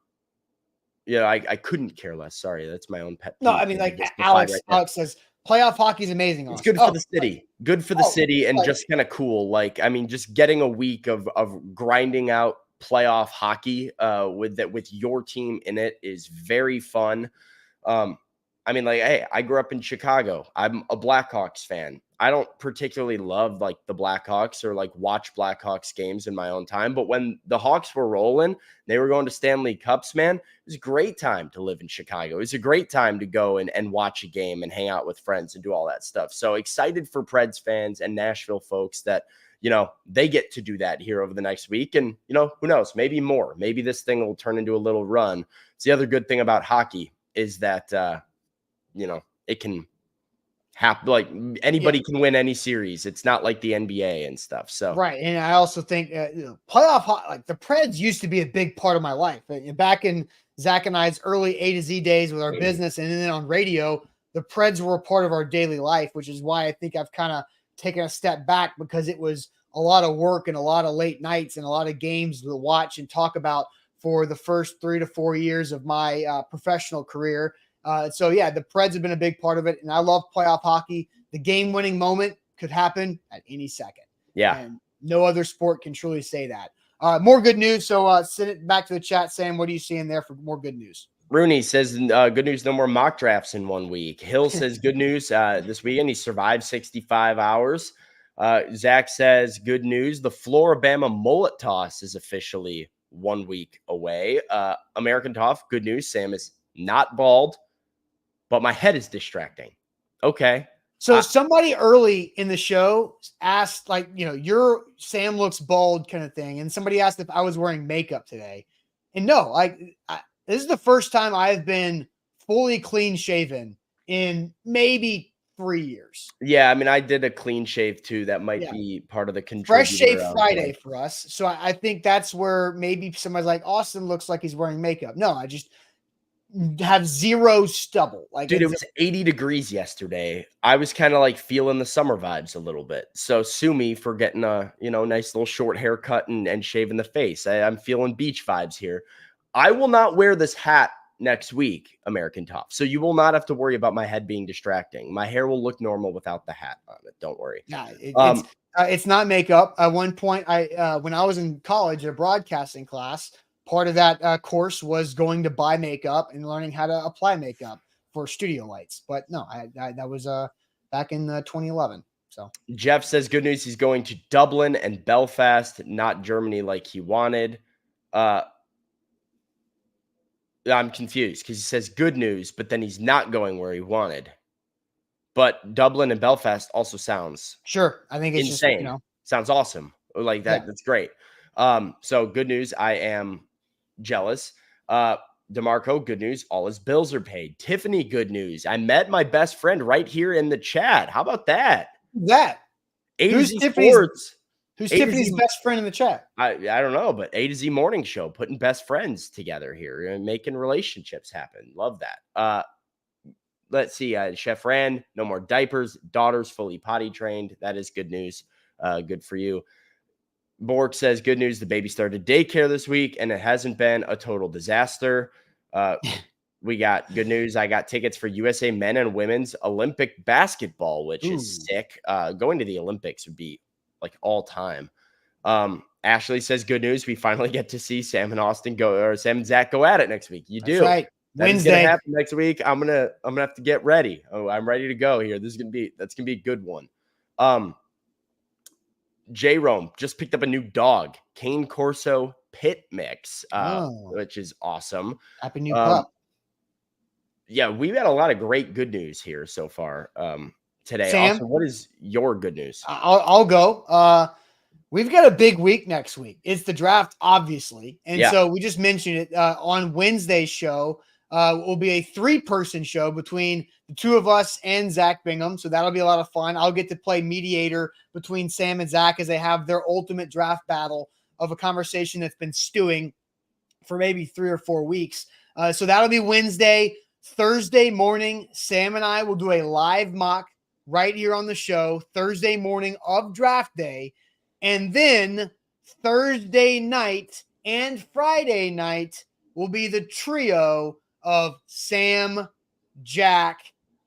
Yeah, I couldn't care less. Sorry, that's my own pet peeve. No, I mean, like Alex says, playoff hockey is amazing. It's good for the city. Good for the city, and just kind of cool. Like, I mean, just getting a week of grinding out playoff hockey with your team in it is very fun. I mean, like, hey, I grew up in Chicago. I'm a Blackhawks fan. I don't particularly love like the Blackhawks or like watch Blackhawks games in my own time. But when the Hawks were rolling, they were going to Stanley Cups, man. It was a great time to live in Chicago. It was a great time to go and watch a game and hang out with friends and do all that stuff. So excited for Preds fans and Nashville folks that, you know, they get to do that here over the next week. And, you know, who knows, maybe more. Maybe this thing will turn into a little run. It's the other good thing about hockey is that, you know, it can happen. Like anybody can win any series. It's not like the NBA and stuff. So right, and I also think playoff like the Preds used to be a big part of my life. Back in Zach and I's early A to Z days with our business, and then on radio, the Preds were a part of our daily life, which is why I think I've kind of taken a step back because it was a lot of work and a lot of late nights and a lot of games to watch and talk about for the first 3 to 4 years of my professional career. So yeah, the Preds have been a big part of it, and I love playoff hockey. The game-winning moment could happen at any second. Yeah, and no other sport can truly say that. More good news. So send it back to the chat, Sam. What are you seeing there for more good news? Rooney says, good news, no more mock drafts in 1 week. Hill says, good news this weekend. He survived 65 hours. Zach says, good news. The Floribama mullet toss is officially 1 week away. American Toff, good news. Sam is not bald, but my head is distracting. Okay. So somebody early in the show asked, like, you know, your Sam looks bald kind of thing. And somebody asked if I was wearing makeup today. And no, this is the first time I've been fully clean shaven in maybe 3 years. Yeah, I mean, I did a clean shave too. That might be part of the contributor. Fresh shave Friday for us. So I think that's where maybe somebody's like, Austin looks like he's wearing makeup. No, I just have zero stubble. Like, dude, it was 80 degrees yesterday. I was kind of like feeling the summer vibes a little bit. So sue me for getting a, you know, nice little short haircut and shaving the face. I'm feeling beach vibes here. I will not wear this hat next week, American Top. So you will not have to worry about my head being distracting. My hair will look normal without the hat on it. Don't worry. Yeah, it's not makeup. At one point, when I was in college, a broadcasting class, part of that course was going to buy makeup and learning how to apply makeup for studio lights. But no, that was back in 2011. So Jeff says, good news. He's going to Dublin and Belfast, not Germany like he wanted. I'm confused because he says good news, but then he's not going where he wanted. But Dublin and Belfast also sounds sure. I think it's insane. Just, you know, sounds awesome. Like that. Yeah. That's great. So good news. I am jealous. DeMarco, good news. All his bills are paid. Tiffany, good news. I met my best friend right here in the chat. How about that? Who's Tiffany's? Who's Tiffany's best friend in the chat? I don't know, but A to Z Morning Show, putting best friends together here and making relationships happen. Love that. Let's see. Chef Rand, no more diapers. Daughter's fully potty trained. That is good news. Good for you. Bork says, good news. The baby started daycare this week, and it hasn't been a total disaster. We got good news. I got tickets for USA men and women's Olympic basketball, which is sick. Going to the Olympics would be like all time. Ashley says, good news. We finally get to see Sam and Austin Sam and Zach go at it next week. You do. That's right. Wednesday gonna happen next week. I'm gonna have to get ready. Oh, I'm ready to go here. That's gonna be a good one. J Rome just picked up a new dog, Cane Corso Pit Mix, which is awesome. Happy new pup. Yeah, we've had a lot of great good news here so far. today. Sam? Also, what is your good news? I'll go. We've got a big week next week. It's the draft, obviously. And so we just mentioned it on Wednesday's show. Will be a 3-person show between the two of us and Zach Bingham. So that'll be a lot of fun. I'll get to play mediator between Sam and Zach as they have their ultimate draft battle of a conversation that's been stewing for maybe 3 or 4 weeks. So that'll be Wednesday. Thursday morning, Sam and I will do a live mock right here on the show Thursday morning of draft day. And then Thursday night and Friday night will be the trio of Sam, Jack,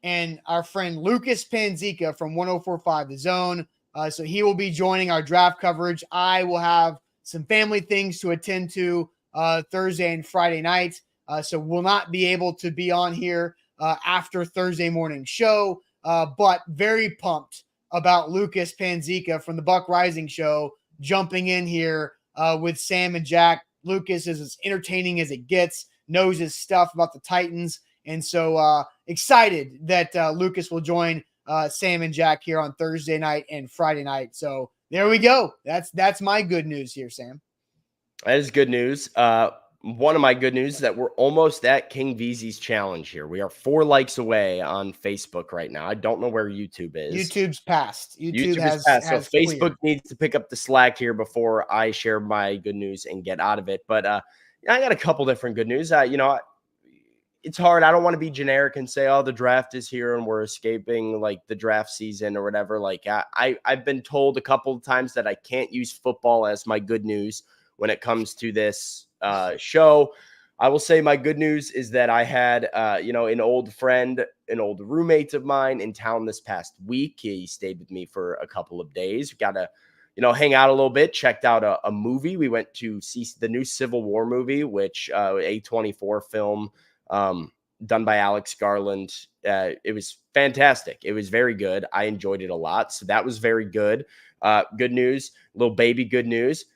and our friend Lucas Panzica from 104.5 The Zone. So he will be joining our draft coverage. I will have some family things to attend to Thursday and Friday night. So we'll not be able to be on here after Thursday morning show, but very pumped about Lucas Panzica from the Buck Rising Show jumping in here with Sam and Jack. Lucas is as entertaining as it gets, knows his stuff about the Titans. And so excited that Lucas will join Sam and Jack here on Thursday night and Friday night. So there we go. That's my good news here, Sam. That is good news. One of my good news is that we're almost at King VZ's challenge here. We are 4 likes away on Facebook right now. I don't know where YouTube is. YouTube's passed. YouTube has has so Facebook needs to pick up the slack here before I share my good news and get out of it. But I got a couple different good news. It's hard. I don't want to be generic and say, oh, the draft is here and we're escaping like the draft season or whatever. Like I've been told a couple of times that I can't use football as my good news when it comes to this show. I will say my good news is that I had, an old friend, an old roommate of mine in town this past week. He stayed with me for a couple of days. We got to, hang out a little bit, checked out a movie. We went to see the new Civil War movie, which A24 film done by Alex Garland. It was fantastic. It was very good. I enjoyed it a lot. So that was very good. Good news, little baby good news.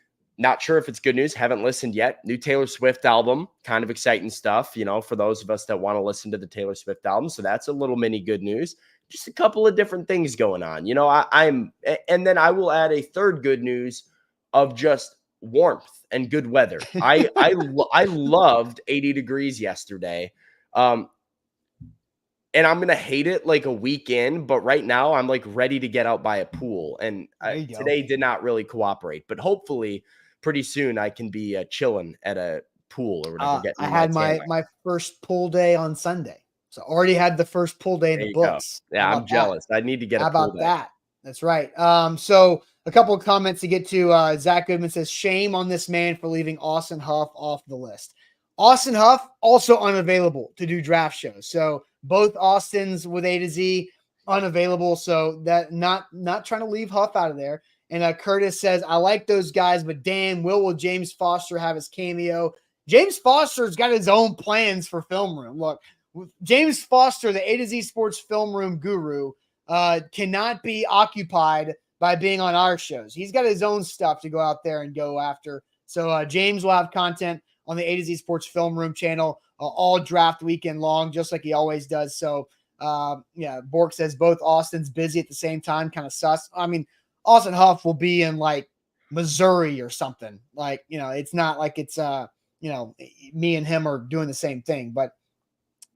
Not sure if it's good news. Haven't listened yet. New Taylor Swift album. Kind of exciting stuff, for those of us that want to listen to the Taylor Swift album. So that's a little mini good news. Just a couple of different things going on. And then I will add a third good news of just warmth and good weather. I loved 80 degrees yesterday. And I'm going to hate it like a week in, but right now I'm like ready to get out by a pool. And today did not really cooperate, but hopefully pretty soon I can be chilling at a pool or whatever. I had my first pool day on Sunday. So already had the first pool day in the books. Go. Yeah, I'm jealous. I need to get a pool day. That? That's right. So a couple of comments to get to. Zach Goodman says, shame on this man for leaving Austin Huff off the list. Austin Huff also unavailable to do draft shows. So both Austins with A to Z unavailable. So that not trying to leave Huff out of there. And Curtis says, I like those guys, but damn, will James Foster have his cameo? James Foster's got his own plans for Film Room. Look, James Foster, the A to Z Sports Film Room guru, cannot be occupied by being on our shows. He's got his own stuff to go out there and go after. So James will have content on the A to Z Sports Film Room channel all draft weekend long, just like he always does. So, Bork says both Austin's busy at the same time, kind of sus. I mean, Austin Huff will be in like Missouri or something. Like, it's not like it's, me and him are doing the same thing. But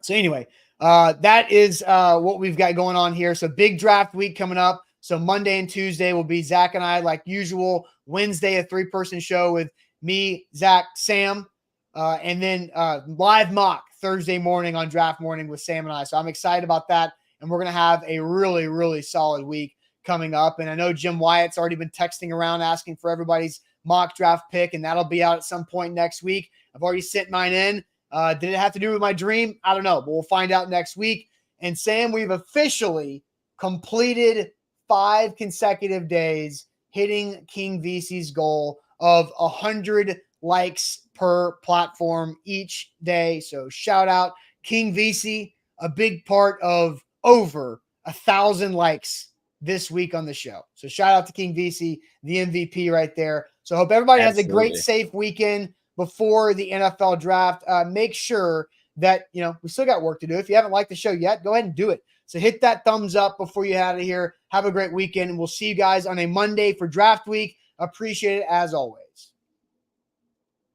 so anyway, that is what we've got going on here. So big draft week coming up. So Monday and Tuesday will be Zach and I, like usual. Wednesday, a 3-person show with me, Zach, Sam, and then live mock Thursday morning on draft morning with Sam and I. So I'm excited about that. And we're going to have a really, really solid week coming up. And I know Jim Wyatt's already been texting around asking for everybody's mock draft pick, and that'll be out at some point next week. I've already sent mine in. Did it have to do with my dream? I don't know, but we'll find out next week. And Sam, we've officially completed 5 consecutive days hitting King VC's goal of 100 likes per platform each day. So shout out King VC, a big part of over 1,000 likes this week on the show. So shout out to King VC, the MVP right there. So I hope everybody has a great, safe weekend before the NFL draft. Make sure that, we still got work to do. If you haven't liked the show yet, go ahead and do it. So hit that thumbs up before you head out of here. Have a great weekend. And we'll see you guys on a Monday for draft week. Appreciate it as always.